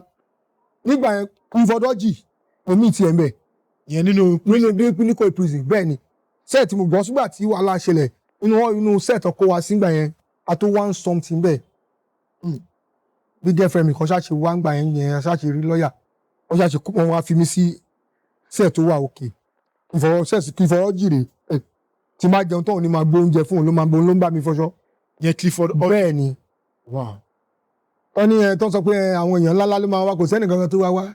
nígbà yẹn Clifford Orji omi ti ẹ̀ ń bẹ̀ yẹn nínú Ikoyi prison bẹ́ẹ̀ ni sẹ́ẹ̀tì mo gbọ́ sígbà tí wàhálà ṣẹlẹ̀ inú sẹ́ẹ̀tì ọkọ̀ wa sígbà yẹn àtó one something bẹ́ẹ̀ bí girlfriend mi kan ṣáàṣì wá ń gbà yẹn ṣáàṣì rí lọ́ọ̀yà wọ́n ṣáàṣì kó wọn wá fi mí sí sẹ́ẹ̀ tó wà òkè kí ìfọwọ́ jìrè tí máa jẹun tóun ní máa gbé oúnjẹ fún òun ló ń bá mi fọṣọ. yẹn Clifford Orji. bẹ́ẹ̀ ni wọ́n ní tó ń sọ pé àwọn èèyàn ńláńlá ló máa wá kò sẹ́nì kankan tó wá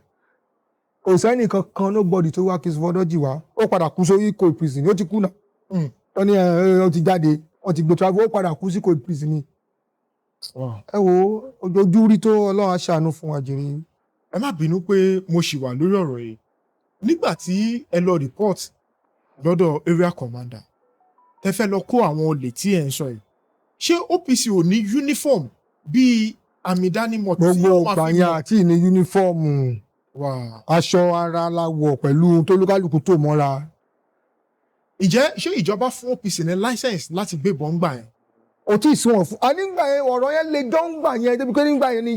kò sẹ́nì kankan nobody tó wá Clifford Orji wá ó padà kú sórí Ikoyi prison ó ti kú náà wọ́n ní ó ti jáde wọ́n ti gbé travel ó padà kú sí Ikoyi prison ni. ẹ wo ojú rí tó Ọlọ́run aṣàánú fún wa jèrè. ẹ má bínú pé mo ṣì wà lórí ọ̀rọ̀ yìí nígbà tí ẹ lọ report lọ́dọ̀ area commander tẹ fẹ́ lọ kó àwọn olè tí ẹ ń sọ yìí ṣé OPC ò ní uniform bíi àmì ìdánimọ̀ tí gbogbo wọ́n máa fi ìpààyàn àti ìní yúnífọ́ọ̀mù aṣọ ara la wọ̀ pẹ̀lú tó lúkálùkù tó mọ́ra. Ǹjẹ́ ṣé ìjọba fún OPC ní license láti gbé ìbọn gbà yẹn? Ó tí ì sí wọn fún nígbà yẹn ọ̀rọ̀ yẹn lè jọ ń gbà yẹn débi pé nígbà yẹn ní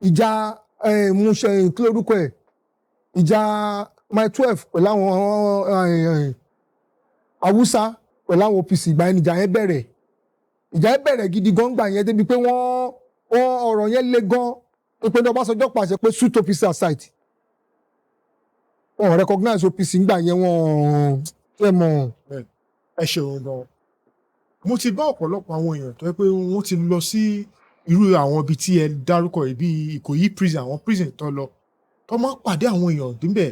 ìjà múṣẹ kí lórúkọ ẹ̀ ìjà mile 12 pẹ̀lú àwọn Haúsá pẹ̀lú àwọn OPC ìgbà yẹn ìjà yẹn bẹ̀rẹ̀ gidi gan gbà yẹn débi pé wọ́n ọ̀rọ̀ yẹn le gan pé ní Ọbásanjọ́ pàṣẹ pé shoot OPC aside wọn recognize OPC ńgbà yẹn wọn fẹ́ mọ̀. ẹ ṣeun gan mo ti bá ọ̀pọ̀lọpọ̀ àwọn èèyàn tó yẹ pé wọ́n ti lọ sí irú àwọn ibi tí ẹ dárúkọ yìí bíi Ìkòyí prison àwọn prison tó lọ tó máa pàdé àwọn èèyàn níbẹ̀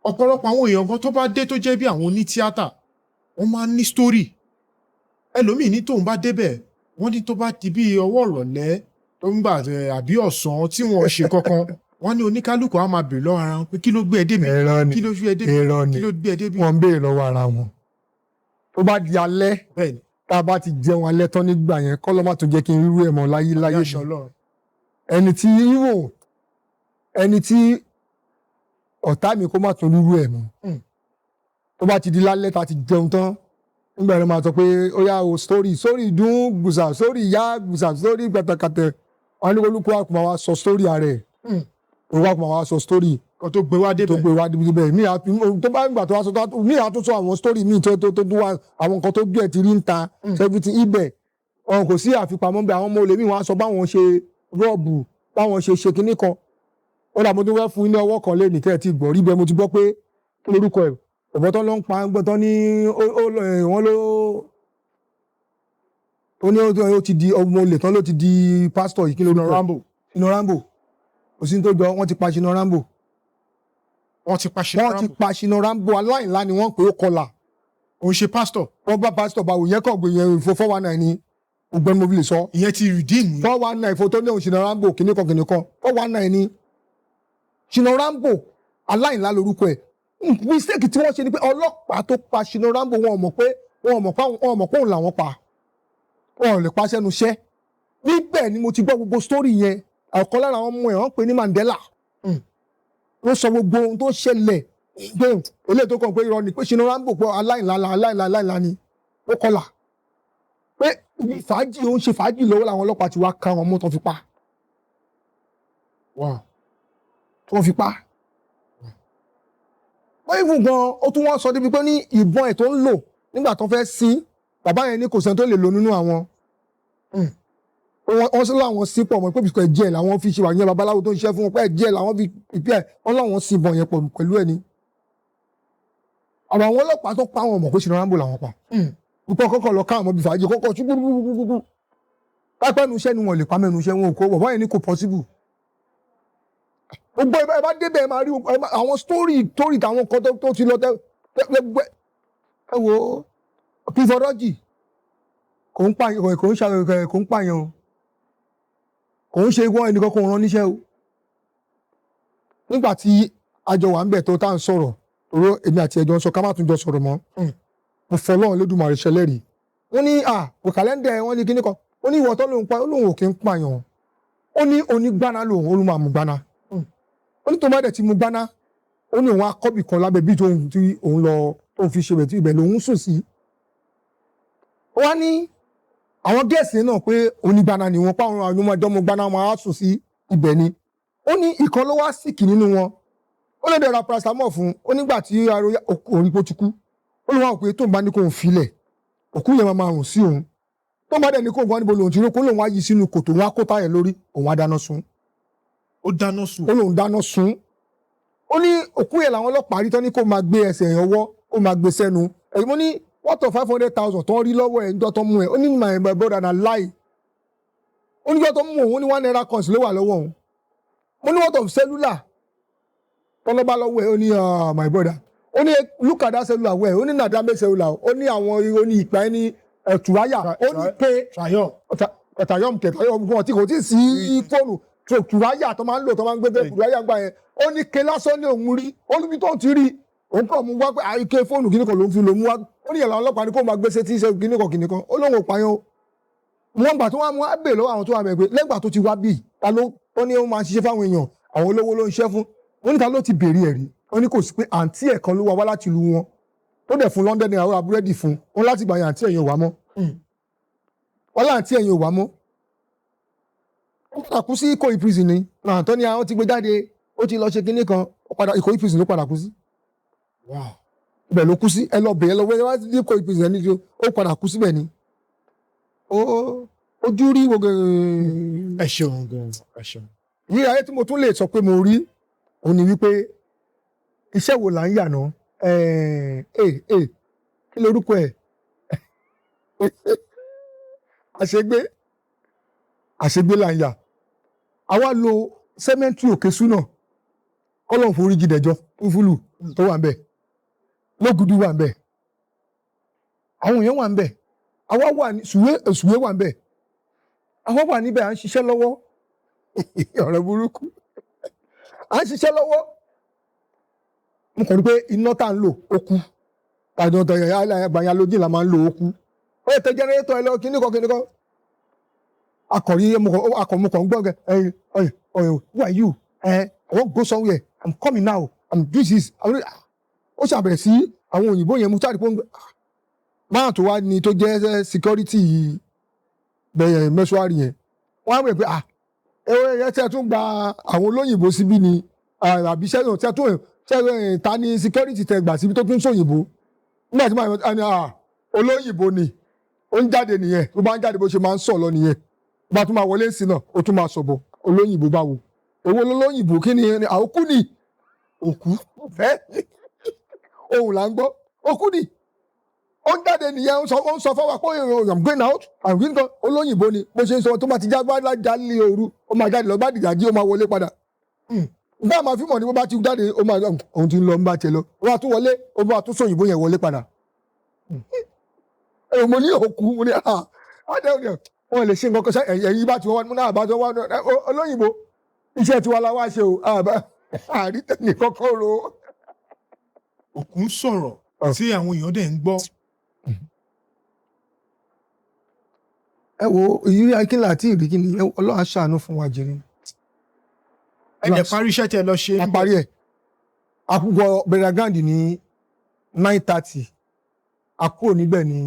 ọ̀pọ̀lọpọ̀ àwọn èèyàn gan tó bá dé tó jẹ́ bí àwọn onítíátà wọ́n máa ń ní story ẹlòmíì ní tóun bá débẹ̀ wọ́n ní tó bá di bí ọwọ́ ìrọ̀lẹ́ tó ń gbà àbí ọ̀sán tí wọ́n ṣe kankan wọ́n ní oníkálukú á máa bèèrè lọ́wọ́ ara wọn pé kí ló gbé ẹ dé mi kí ló gbé ẹ dé mi kí ló gbé ẹ dé mi. wọ́n ń béèrè lọ́wọ́ ara wọn tó bá di alẹ́ tá a bá ti jẹun alẹ́ tán nígbà yẹn kọ́ ló má tún jẹ́ kí n rírú ẹ̀ mọ́ láyé ẹni tí ọ̀tá mi kó má tún rírú ẹ̀ mọ́ tó bá ti di lálẹ́ tá a ti jẹun tán nígbà yẹn máa sọ pé ó yá o story dún gbùsà story yá gbùsà story kẹtẹkẹtẹ wọn ní olùkọ́ àkùnmá wa sọ story rẹ̀ olùkọ́ àkùnmá wa sọ story kan tó gbé wá débi bẹ́ẹ̀ mi tó bá gbà tó wá sọ mi àtúnṣe àwọn story mi tó dún wa àwọn nǹkan tó gbé ẹ̀ ti rí ń ta everything ibẹ̀ wọn kò sí àfipamọ́ bẹ́ẹ̀ àwọn ọmọ olè mi wọn á sọ báwọn ṣe rọ́ọ̀bù báwọn ṣe kinní kan ó dà mo tó fẹ́ fún ilé ọwọ́ kan lé nìkẹ́ ti gbọ́ rí bẹ́ẹ̀ mo ti gbọ́ pé kí lórúkọ ẹ̀ ọ̀bọ̀tán ló ń pa gbọ́tán ní wọ́n ló ó ní ó ti di ọmọ olè tán ló ti di pásítọ̀ yìí kí ló ní Shina Rambo kò sí ní tó jọ wọ́n ti pa Shina Rambo Shina Rambo aláìlá ni wọ́n pè ó kọlà ó ń ṣe pásítọ̀ wọ́n bá pásítọ̀ bá wò yẹn kọ̀ gbé yẹn ìfò 419 ní ọgbẹ́ni mo fi lè sọ ìyẹn ti redeem 419 ìfò tó ní òun Shina Rambo kìnnìkan 419 ní Shina Rambo aláìlá lórúkọ ẹ̀ mistake tí wọ́n ṣe ni pé ọlọ́pàá tó pa Shina Rambo wọn mọ̀ pé òun làwọn pa wọn ò lè pa sẹ́nu iṣẹ́ níbẹ̀ ni mo ti gbọ́ gbogbo story yẹn ọ̀kan lára àwọn ọmọ ẹ̀ wọ́n pè ní Mandela wọ́n sọ gbogbo ohun tó ṣẹlẹ̀ pé eléyìí tó kàn pé irọ́ ni pé Shina Rambo pé aláìlá ni ó kọlà pé fàájì ó ń ṣe fàájì lọ́wọ́ làwọn ọlọ́pàá ti wá ká wọn mú tó fi pa tó fi pa wọ́n ìfún gan ó tún wọ́n sọ débi pé ní ìbọn ẹ̀ tó ń lò nígbà tó fẹ́ sí bàbá yẹn ní kò sẹ́ni tó lè lò nínú àwọn wọ́n sí láwọn sí pọ̀ mọ́ pé bìkọ́ ẹ̀jẹ̀ làwọn fi ṣe wà yẹn babaláwo tó ń ṣiṣẹ́ fún wọn pé ẹ̀jẹ̀ làwọn fi ìpí ẹ̀ wọ́n láwọn sí ìbọn yẹn pọ̀ pẹ̀lú ẹ̀ ni àwọn ọlọ́pàá tó pa àwọn ọmọ pé Shina Rambo làwọn pa púpọ̀ kọ́kọ́ lọ ká àwọn ọmọ bìfàájì kọ́kọ́ ṣúgbúrúgbúrúgbúrú kápẹ́nu iṣẹ́ ni wọ́n lè pa mẹ́nu iṣẹ́ wọn ò kó bàbá yẹn ní kò possible gbogbo ẹ bá débẹ̀ ẹ máa rí àwọn story táwọn kan tó ti lọ tẹ́gbẹ́ ẹ wo Clifford Orji kò ń pààyàn o kò ń ṣe wọ́n ẹnìkan kò rán níṣẹ́ o nígbà tí àjọ wà ń bẹ̀ tó tá à ń sọ̀rọ̀ toró èmi àti ẹjọ́ ń sọ ká má tún jọ sọ̀rọ̀ mọ́ mo fọ́ lọ́run lódùmarè ṣẹlẹ́rìí wọ́n ní kò kàlẹ́ndà ẹ̀ wọ́n ní kíní kan ó ní ìwọ tó lóun pa ó lóun ò kí ń pààyàn ó ní onígbáná lòun ó ló máa mú gbáná ó ní tó má dẹ̀ ti mú gbáná ó ní òun akọ́bì kan lábẹ́ bí tí òun lọ tó ń fi ṣe bẹ̀ tí ibẹ̀ lòun sùn sí. ó wá ní àwọn gẹ̀ẹ́sì náà pé onígbáná ni wọ́n pa àwọn ọmọdọ́mọ gbáná wọn á sùn sí ibẹ̀ ni. ó ní ìkan ló wá síkì nínú wọn ó lè dẹ̀ra paracetamol fún ó nígbà tí orí kó ti kú ó lè wá òpè tó ń bá ní kó ń filẹ̀ òkú yẹn máa rùn sí òun tó bá dẹ̀ ní kó nǹkan níbo lòun ti rí kó lòun wá yí sínú kòtò wọn á kó táyà lórí òun á dáná sun. ó dáná sun. ó lòun dáná sun. ó ní òkú yẹn làwọn ọlọ́pàá rí tán ní kó máa gbé ẹsẹ̀ yẹn ọwọ́ ó máa gbé sẹ́nu. ẹ̀yìn mo ní what of 500,000 tó ń rí lọ́wọ́ ẹ̀ níjọ́ tó mú ẹ̀ ó ní my brother na lie. ó níjọ́ tó mú òun ní 1 naira coins ló wà lọ́wọ́ òun. mo ní what of cellular tọ́lọ́bá lọ́wọ́ ẹ̀ ó ní my brother. ó ní look at that cellular well ó ní na damage cellular ó ní àwọn ó ní ìpà ẹni tùráyà ó ní pé tàyọ̀m fún ọtí kò tí ì sí fóònù tùráyà tó máa ń lò tó máa ń gbé bẹ́ẹ̀ tùráyà gbà yẹn ó ní ké lásán ní òun rí ó níbi tó ti rí òun kàn mú wá pé àìké fóònù kìnnìkan ló ń fi lò mú wá ó ní ìyàlá ọlọ́pàá ní kó máa gbé sétí iṣẹ́ kìnnìkan ó lóun ò pààyàn o. wọ́n gbà tó wá mú wá bèè lọ́wọ́ àwọn tó wà bẹ̀ pé lẹ́gbàá tó ti wá bíi ta ló ó ní ó máa ṣiṣẹ́ fáwọn èèyàn àwọn olówó ló ń ṣiṣẹ́ fún ó ní ta ló ti béèrè ẹ̀rí ó ní kò sí pé àǹtí ẹ̀ kan ló wá láti lu wọn tó dẹ̀ fún London naira búrẹ́dì fún wọn láti gbà yàn àǹtí ẹ̀yìn ò wá mọ́ wọn láǹtí ẹ̀yìn ò wá mọ́ ó padà kú sí Ìkòyí prison ni àǹtọ́ ni àwọn ti gbé jáde ó ti lọ ṣe kinní kan Ìkòyí prison ló padà kú sí ibẹ̀ ló kú sí ẹ lọ bẹ̀ẹ́ lọ wẹ́ẹ́ wá sí Ìkòyí prison ní ó padà kú síbẹ̀ ni ojú rí gbogbo ẹ ṣeun gan ẹ ṣeun. yíyá ayé tí mo tún lè sọ pé mo rí òun ni wípé iṣẹ́ wo là ń yà náà kí lorúkọ ẹ̀ àṣegbé là ń yà àwa lo sẹ́mẹ́ntì òkè súnà kọ́lọ̀ forí jìdẹ̀jọ́ fúfúlù tó wà ń bẹ̀ lógùdù wà ń bẹ̀ àwọn èèyàn wà ń bẹ̀ àwa wà ní sùwé wà ń bẹ̀ àwa wà níbẹ̀ à ń ṣiṣẹ́ lọ́wọ́ ọ̀rọ̀ burúkú à ń ṣiṣẹ́ lọ́wọ́ mo kàn rí pé iná tá à ń lò ó kú àgbàyàn lójì la máa ń lò ó kú ó yẹ tẹ jẹnẹrétọ̀ ẹ lọ kíníkan akọ̀rí akọ̀mọkàn gbọ́ngàn who are you I wan go somewhere I'm coming now I'm doing this ó ṣàbẹ̀rẹ̀ sí àwọn òyìnbó yẹn mú sáré pé máa tó wá ní tó jẹ́ security bẹ̀yẹ̀ mẹ́ṣúárì yẹn wọ́n á bẹ̀rẹ̀ pé ẹ tí a tún gba àwọn olóyìnbó síbí ni àbí sẹ́yìn tí a tún ta ni security tẹ gbà síbi tó tún sóyìnbó nígbà tí màá ní olóyìnbó ni ó ń jáde nìyẹn tó bá ń jáde bó ṣe máa ń sọ̀ lọ nìyẹn bá tún máa wọlé sí náà ó tún máa sọ̀bọ̀ olóyìnbó báwo èwo lolóyìnbó kí ni àókù ni òkú fẹ́ ohun là ń gbọ́ òkú ni ó ń jáde nìyẹn ó ń sọ fọwọ́ pé I'm going out I'm going out olóyìnbó ni bó ṣe ń sọ tó máa ti já lé òru ó máa jáde lọ bá dìgbà jí ó máa wọlé padà bá a máa fi mọ̀ ní bó bá ti jáde ó máa òun ti ń lọ ń bá tiẹ̀ lọ ó máa tún wọlé ó máa tún sóyìnbó yẹn wọlé padà mo ní òkú mo ní wọn lè ṣe nǹkan kan ẹ̀yìn bá ti wọ́n mú náà bá tó wá olóyìnbó iṣẹ́ tiwa la wá ṣe o àrítẹ̀nì kọ́kọ́ ro. òkú ń sọ̀rọ̀ tí àwọn èèyàn dẹ̀ ń gbọ́. ẹ wo ìrírí akínlá àti ìrìkìní Ọlọ́run á ṣàánú fún wa jèrè. ẹ jẹ́ parí iṣẹ́ tí ẹ lọ ṣe. a parí ẹ̀ àkùkọ bẹ̀rẹ̀gàndì ní 9:30 a kúrò níbẹ̀ ní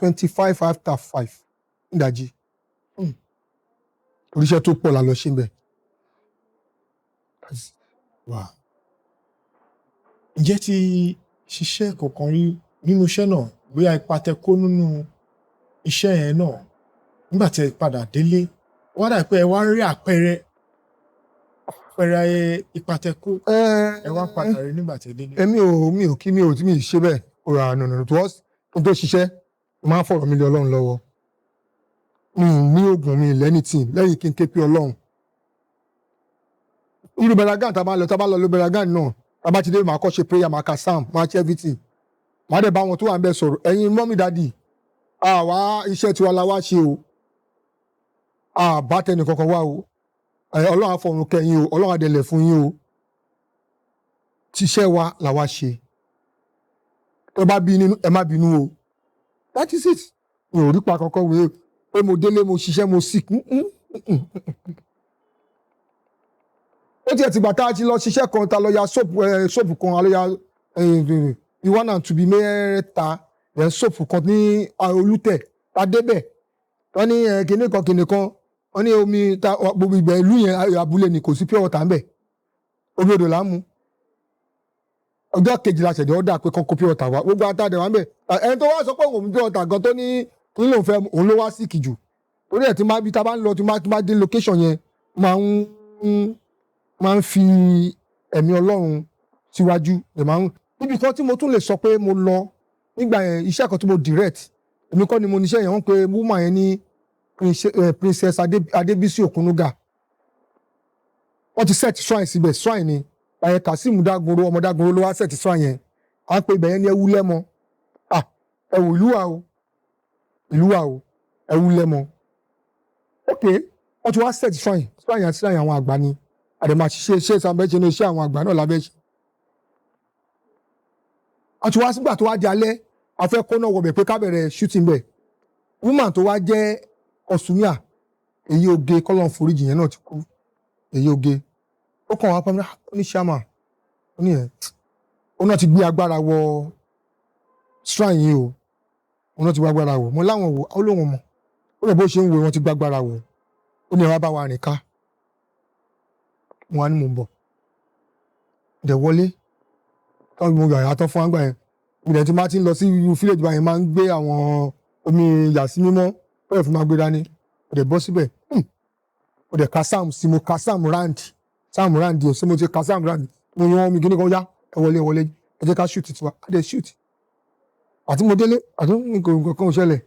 5:25 nídàjí oríṣẹ́ tó pọ̀ la lọ ṣe ń bẹ̀. ǹjẹ́ ti ṣiṣẹ́ kọ̀ọ̀kan rí nínú iṣẹ́ náà bóyá ipa tẹ kó nínú iṣẹ́ yẹn náà nígbà tí ẹ padà délé wọ́n dà pé ẹ wá rí àpẹẹrẹ ipa tẹ kó ẹ wá padà rí nígbà tí ẹ délé. mi ò tí mi ṣe bẹ́ẹ̀ ọ̀rọ̀ ànànà tó kí n tó ṣiṣẹ́ máa ń fọ̀rọ̀ mi lé Ọlọ́run lọ́wọ́ mi ní oògùn mi lẹ́ni tí lẹ́yìn kí n ké pé Ọlọ́run irú bẹ̀rẹ̀gàn tá a bá lọ lọ bẹ̀rẹ̀gàn náà tá a bá ti dé màá kọ́ ṣe prayer màá ka psalm màá ṣe everything màá dẹ̀ bá wọn tó wà ń bẹ̀ sọ̀rọ̀ ẹ̀yin mọ́mí dádì àwa iṣẹ́ tiwa la wá ṣe o àbá tẹnì kankan wá o Ọlọ́run àfọ̀run kẹyìn o Ọlọ́run àdẹ̀lẹ̀ fún yín o tíṣẹ́ wa la wá ṣe tó bá bí nínú ẹ má bínú o that is it mi ò rí pa kankan wèé pé mo délé mo ṣiṣẹ́ mo sick ó tiẹ̀ tìgbà tá a ti lọ ṣiṣẹ́ kan ta lọ ya soap kan a lọ ya ìwọ́n náà tùbí mẹ́ta soap kan ní olùtẹ̀ ta débẹ̀ wọ́n ní kinní kan wọ́n ní omi ta gbogbo ìgbẹ́ ìlú yẹn abúlé ni kò sí pure water ń bẹ̀ omi odò là ń mu ọjọ́ kejì la ṣẹ̀dẹ̀ ọ̀dà pé kán kó pure water wá gbogbo àtàdé wa ń bẹ̀ ẹni tó wá sọ pé òun pure water gan tó ní kí ló ń fẹ́ òun ló wá sí kìjù torí ẹ̀ tí máa bí ta bá ń lọ tí máa dé location yẹn máa ń fi ẹ̀mí Ọlọ́run síwájú níbi kan tí mo tún lè sọ pé mo lọ nígbà yẹn iṣẹ́ kan tí mo direct èmi kọ́ ni mo níṣẹ́ yẹn wọ́n pe woman yẹn ní Princess Adébísí Òkúnúgà wọ́n ti set shrine síbẹ̀ shrine ni báyẹn Kazeem Dágunró ọmọ Dágunró ló wá set shrine yẹn à ń pe ibẹ̀ yẹn ní ẹwú lẹ́mọ ẹwù ìlú wa o ẹwú lẹ́mọ ok wọ́n ti wá set shrine yẹn shrine àwọn àgbà ni àdèmà ṣiṣẹ́ iṣẹ́ ìsàmbẹ́ṣe ní iṣẹ́ àwọn àgbà náà lábẹ́ ṣe wọ́n ti wá sígbà tó wá di alẹ́ afẹ́ kó náà wọbẹ̀ pé ká bẹ̀rẹ̀ shooting bẹ̀ woman tó wá jẹ́ Ọ̀ṣùnmíà èyí oge kọ́lọ́n foríjì yẹn náà ti kú èyí oge ó kàn wá pamọ́ oníṣàmà oníyẹn ó náà ti gbé agbára wọ shrine yìí o ó náà ti gbé agbára wọ mo láwọn wò ó lóun mọ̀ ó lè bó ṣe ń wo wọn ti gbé agbára wọ ó ní ẹ̀rọ bá wa rìn ká wọn á ní mò ń bọ̀ dẹ̀ wọlé táwọn ìmọ̀ yàrá tán fún àgbà yẹn ìdẹ̀ tí máa ti ń lọ sí irú village báyẹn máa ń gbé àwọn omi yàsí mímọ́ bẹ́ẹ̀ fún máa gbé dání ó dẹ̀ bọ́ síbẹ̀ ó dẹ̀ ka sam sí mo ka sam rand ẹ̀ sí mo ti ka sam rand mo yan omi gíní kan yá ẹ wọlé ẹ jẹ́ ká shoot tiwa á dẹ̀ shoot àti mo délé àti nǹkan kan ò ṣẹlẹ̀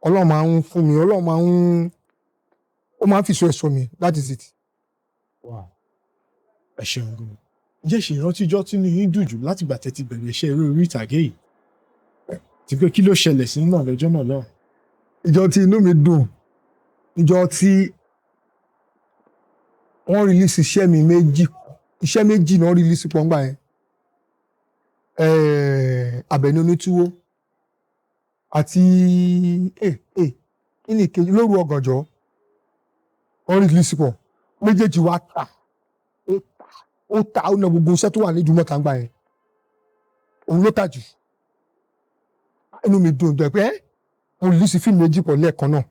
Ọlọ́run máa ń fún mi Ọlọ́run máa ń fi so ẹ̀ṣọ́ mi that is it. ẹ ṣeun gan jẹ́ ṣe ìrántí ijọ́ tí ní yín dùn jù láti gbà tẹ́tí bẹ̀rẹ̀ iṣẹ́ eré orí ìtàgé yìí ti pé kí ló ṣẹlẹ̀ sí náà lọ́jọ́ náà lọ́hùn. ìjọ tí inú mi dùn ìjọ tí wọ́n release iṣẹ́ méjì náà release pọ̀ngbà yẹn Àbẹ̀ní Onítúwó àti kíni kejì Lóru Ọ̀gànjọ́ wọ́n release pọ̀ méjèèjì wá ta ó ta ó na gbogbo iṣẹ́ tó wà ní Ìdúmọ̀tà ń gbà yẹn òun ló tà jù inú mi dùn jẹ́ pé mo release fíìmù méjì pọ̀ lẹ́ẹ̀kan náà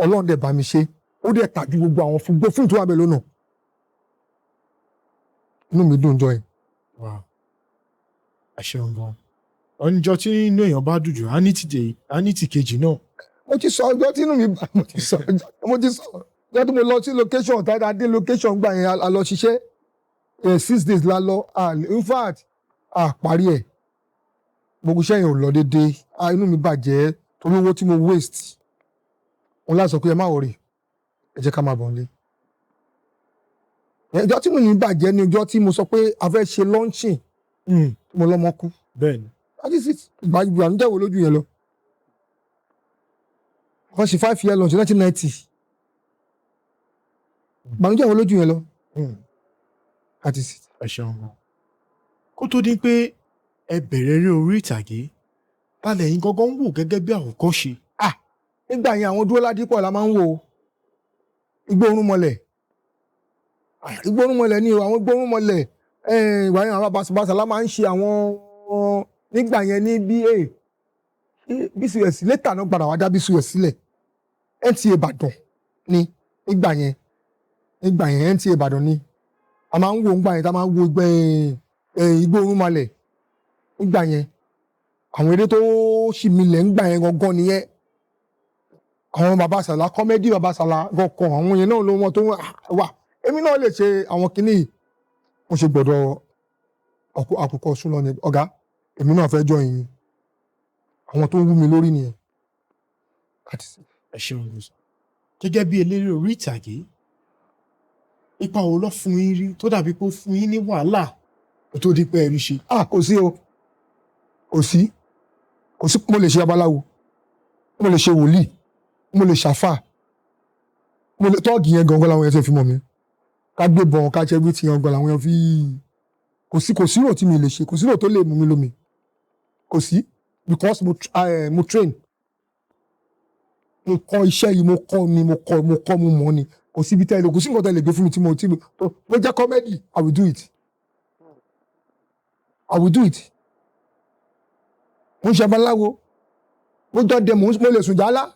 Ọlọ́run dẹ̀ bá mi ṣe ó dẹ̀ tà ju gbogbo àwọn fíìmù tó wà bẹ́ẹ̀ lónà inú mi dùn jọ yẹn. àṣẹun gan ọ̀nìjọ́ tí inú èèyàn bá dùn jù á ní ti kejì náà. mo ti sọ ọjọ́ tí inú mi bá mo ti sọ ọjọ́ tí mo lọ sí location tàbí dé location gbà yẹn a lọ ṣiṣẹ́ 6 days la lọ in fact parí ẹ̀ gbogbo iṣẹ́ yẹn ò lọ déédéé inú mi bàjẹ́ torí owó tí mo waste wọn láti sọ pé ẹ má wọrí ẹ jẹ́ ká máa bọ̀ nílé. ìjọ tí mo ní bàjẹ́ ni ìjọ tí mo sọ pé a fẹ́ ṣe launching tí mo lọ́mọ kú. bẹ́ẹ̀ni. ìgbàlódé wo lójú yẹn lọ wọ́n ṣe 5 year launch 1990 ìgbàlódé wo lójú yẹn lọ. ẹ ṣeun gan kó tó dín pé ẹ bẹ̀rẹ̀ eré orí ìtàgé balẹ̀ yín gangan ń wò gẹ́gẹ́ bí àwòkọ́ṣe. nígbà yẹn àwọn Dúró Ládípọ̀ la máa ń wò Igbó Orúnmọlẹ̀ ni àwọn Igbó Orúnmọlẹ̀ ìgbà yẹn àwọn Bàṣà la máa ń ṣe àwọn nígbà yẹn ní BCS létà náà padà wá dá BCS sílẹ̀ NTA Ìbàdàn ni nígbà yẹn NTA Ìbàdàn ni a máa ń wo nígbà yẹn tá a máa ń wo Igbó Orúnmọlẹ̀ nígbà yẹn àwọn eré tó ṣì milẹ̀ nígbà yẹn gangan nìyẹn àwọn Bàbá Sàlá kọ́mẹ́dì Bàbá Sàlá gangan àwọn yẹn náà ló wọn tó wà èmi náà lè ṣe àwọn kinní mo ṣe gbọ́dọ̀ àkùkọ sún lọ ní ọ̀gá èmi náà fẹ́ jọ yín àwọn tó ń wú mi lórí nìyẹn. ẹ ṣeun gbèsè gẹ́gẹ́ bí eléré orí ìtàgé ipa wo ló fún yín rí tó dàbí pé ó fún yín ní wàhálà tó di pé ẹ̀rí ṣe. kò sí mo lè ṣe babaláwo mo lè ṣe wòlíì mo lè ṣàfà mo lè tọ́ọ̀gì yẹn gangan làwọn yẹn ti fi mọ̀ mí ká gbé bọ̀ ká ṣe everything gangan làwọn yẹn fi kò sí rò tí mi lè ṣe kò sí rò tó lè mú mi lómi kò sí because mo train mo kọ́ iṣẹ́ yìí mo kọ́ mo mọ̀ ni kò síbi tẹ́lẹ̀ kò sí nǹkan tẹ́lẹ̀ gbé fún mi tí mo jẹ́ comedy I will do it mo ń ṣe babaláwo mo jọ dẹ mo lè sùn jálá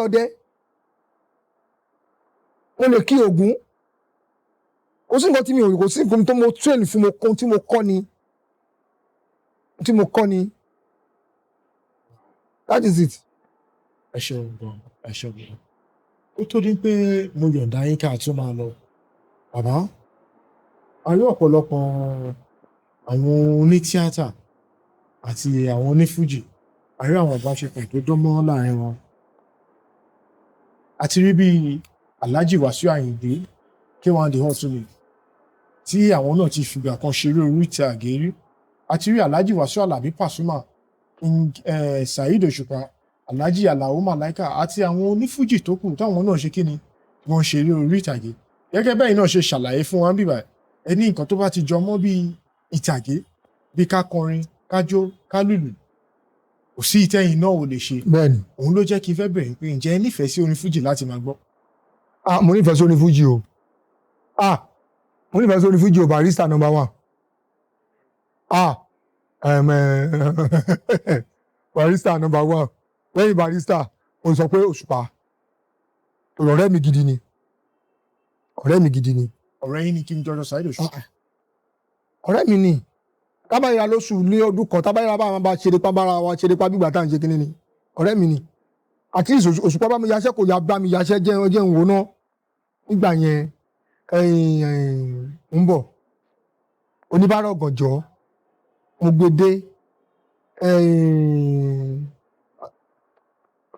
ọdẹ mo lè kí Ògún ó kò sí nǹkan tí mi ò kò sí nǹkan tó mo train fún mo kọ́ tí mo kọ́ ni that is it. ẹ ṣeun gan ẹ ṣeun gan ó tó dín pé mo yọ̀ǹda yín ká tún máa lọ bàbá a rí ọ̀pọ̀lọpọ̀ àwọn onítíátà àti àwọn onífújì a rí àwọn ìbáṣepọ̀ tó dán mọ́ láàrin wọn àti rí bí Alhaji Wasiu Ayinde K1 The Ultimate tí àwọn náà ti fìgbà kan ṣeré orí ìtàgé rí àti rí Alhaji Wasiu Alabi Pasuma Saheed Òṣùpá Alhaji Alao Malaika àti àwọn onífújì tó kù táwọn náà ṣe kíni wọ́n ṣeré orí ìtàgé gẹ́gẹ́ bẹ́ẹ̀ náà ṣe ṣàlàyé fún wa bíbá ẹni nǹkan tó bá ti jọ mọ́ bíi ìtàgé bíi ká kọrin ká jó ká lùlù kò sí ìtẹ́yìn náà ò lè ṣe bẹ́ẹ̀ni òun ló jẹ́ kí n fẹ́ bẹ̀rẹ̀ pé ǹjẹ́ ẹ nífẹ̀ẹ́ sí orin fújì láti máa gbọ́. mo nífẹ̀ẹ́ sí orin fújì o mo nífẹ̀ẹ́ sí orin fújì o Barrister number 1 Barrister number 1 lẹ́yìn Barrister mo sọ pé Òṣùpá ọ̀rẹ́ mi gidi ni ọ̀rẹ́ yín ni kí n jọjọ Saheed Òṣùpá. ọ̀rẹ́ mi ni tábàyà lóṣù ní ọdún kan tábàyà bá wọn bá ṣeré pa bára wa ṣeré pa gbígbà tá à ń ṣe kínní ni ọ̀rẹ́ mi ni àti Òṣùpá bá mi yaṣẹ́ kò yá bá mi yaṣẹ́ jẹ́ ń wo ná nígbà yẹn ń bọ̀ oníbàárà ọ̀gànjọ́ mo gbé dé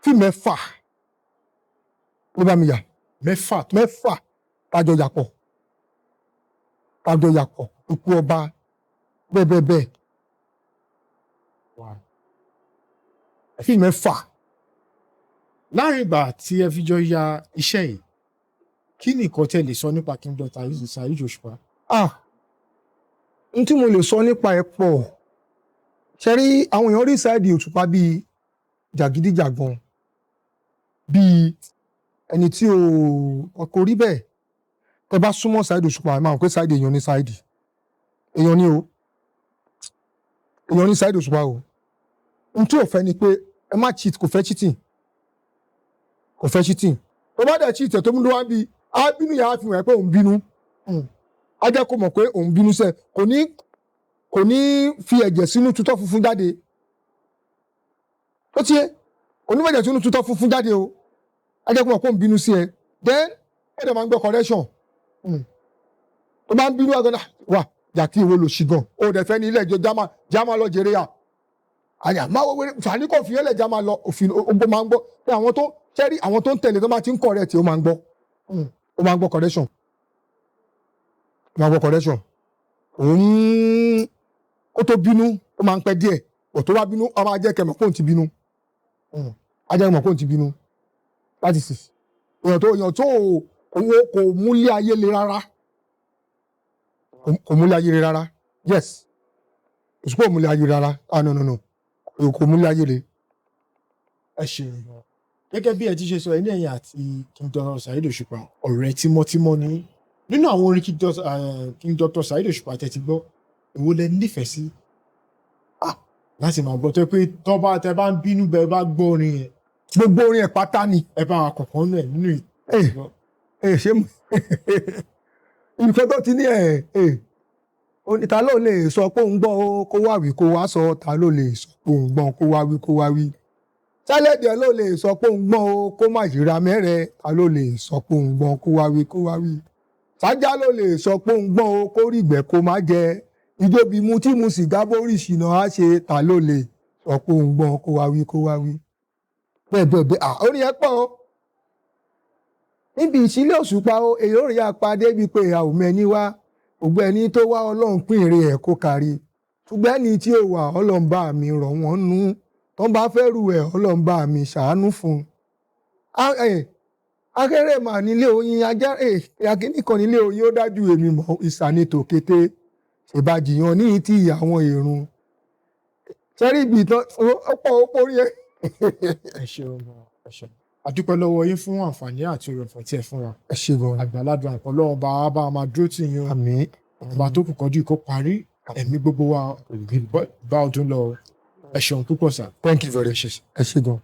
fíìmù 6 ló bá mi yà 6 tájọ yàpọ̀ ikú ọba bẹ́ẹ̀ fíìmù 6. láàrin ìgbà tí ẹ fi jọ ya iṣẹ́ yìí kí ni nǹkan tẹ́ lè sọ nípa King Dr. Saheed Òṣùpá. n tí mo lè sọ nípa ẹ̀ pọ̀ ṣe rí àwọn èèyàn rí Saheed Òṣùpá bíi jàgídíjàgan bíi ẹni tí kò rí bẹ́ẹ̀ tẹ bá súnmọ́ Saheed Òṣùpá ẹ máa mọ̀ pé Saheed èèyàn ní Saheed èèyàn ní Saheed Òṣùpá o n tí ò fẹ́ ni pé ẹ má cheat kò fẹ́ cheating tó bá dẹ̀ cheat tó mú ló wá bí á bínú yàrá fi hàn pé òun bínú á jẹ́ kó mọ̀ pé òun bínú sẹ́ kò ní fi ẹ̀jẹ̀ sínú tutọ́ funfun jáde ó tiẹ̀ kò ní fẹ̀jẹ̀ sínú tutọ́ funfun jáde o á jẹ́ kó mọ̀ pé òun bínú sí ẹ then ẹ̀dẹ̀ máa ń gbọ́ correction tó bá ń bínú àgọ́dá wà jàkí ìwé lò sí gan o dẹ̀ fẹ́ ní ilé ẹjọ́ jámà lọ jèrè yà àyà máa wọ wẹrẹ sàní kò fi ẹlẹ jámà lọ òfin ogbó máa ń gbọ́ pé àwọn tó ṣẹ́rí àwọn tó ń tẹ̀lé tó máa ti ń correct ó máa ń gbọ́ correction òun ó tó bínú ó máa ń pẹ́ díẹ̀ ò tó bá bínú ó máa jẹ́ kẹmọ̀ kóun ti bínú láti sì èèyàn tó kò múlé ayé le rárá yes Òṣùpá ò múlé ayé rárá no kò múlé ayé le. ẹ ṣeun gẹ́gẹ́ bí ẹ ti ṣe sọ ẹni ẹ̀yìn àti King Dr. Saheed Òṣùpá ọ̀rẹ́ tímọ́tímọ́ ni nínú àwọn orin King Dr. Saheed Òṣùpá tẹ́ ti gbọ́ èwo lẹ nífẹ̀ẹ́ sí láti máa gbọ́ tó pé tẹ bá ń bínú bẹ bá gbọ́ orin yẹn. gbogbo orin ẹ̀ pátá ni. ẹ bá wa kọ̀ọ̀kan nù ẹ̀ nínú ṣé nǹkan tó ti ní ta ló lè sọ pé òun gbọ́ kó wá wí kó wá sọ ta ló lè sọ pé òun gbọ́ kó wá wí sálẹ̀dẹ̀ ló lè sọ pé òun gbọ́ kó má yíra mẹ́rẹ̀ ta ló lè sọ pé òun gbọ́ kó wá wí sájà ló lè sọ pé òun gbọ́ kó rí ìgbẹ́ kó má jẹ ìjọbi mu tí mu sìgá bórí ìṣìnà á ṣe ta ló lè sọ pé òun gbọ́ kó wá wí bẹ́ẹ̀ orí ẹ pọ̀ níbi ìṣílẹ̀ Òṣùpá èyí ò rí apá débi pé a ò mẹ́ni wá gbogbo ẹni tó wá Ọlọ́run pín ire ẹ̀ kó kárí ṣùgbọ́n ẹni tí ó wà Ọlọ́run bá mi rọ̀ wọ́n nú tó ń bá fẹ́ rù ẹ̀ Ọlọ́run bá mi ṣàánú fún un. akéré mà nílé oyin akíní kan nílé oyin ó dájú èmi mọ̀ ìsànìtò kété ṣèbàjìyàn ní ti àwọn èrún ṣẹ́rí ibi ìtàn ọ̀pọ̀ orí ẹ̀. ẹ ṣeun àdúpẹ́ lọ́wọ́ yín fún àǹfààní àti oore ọ̀fẹ́ tí ẹ fún wa. ẹ ṣe gan. àgbàlagbà àpọ̀ lọ́wọ́ bá a máa dúró tì yín. àmín. ọba tó kù kọjú ìkó parí ẹ̀mí gbogbo wa bá ọdún lọ ẹ ṣeun púpọ̀ sà. thank you very much ẹ ṣe gan.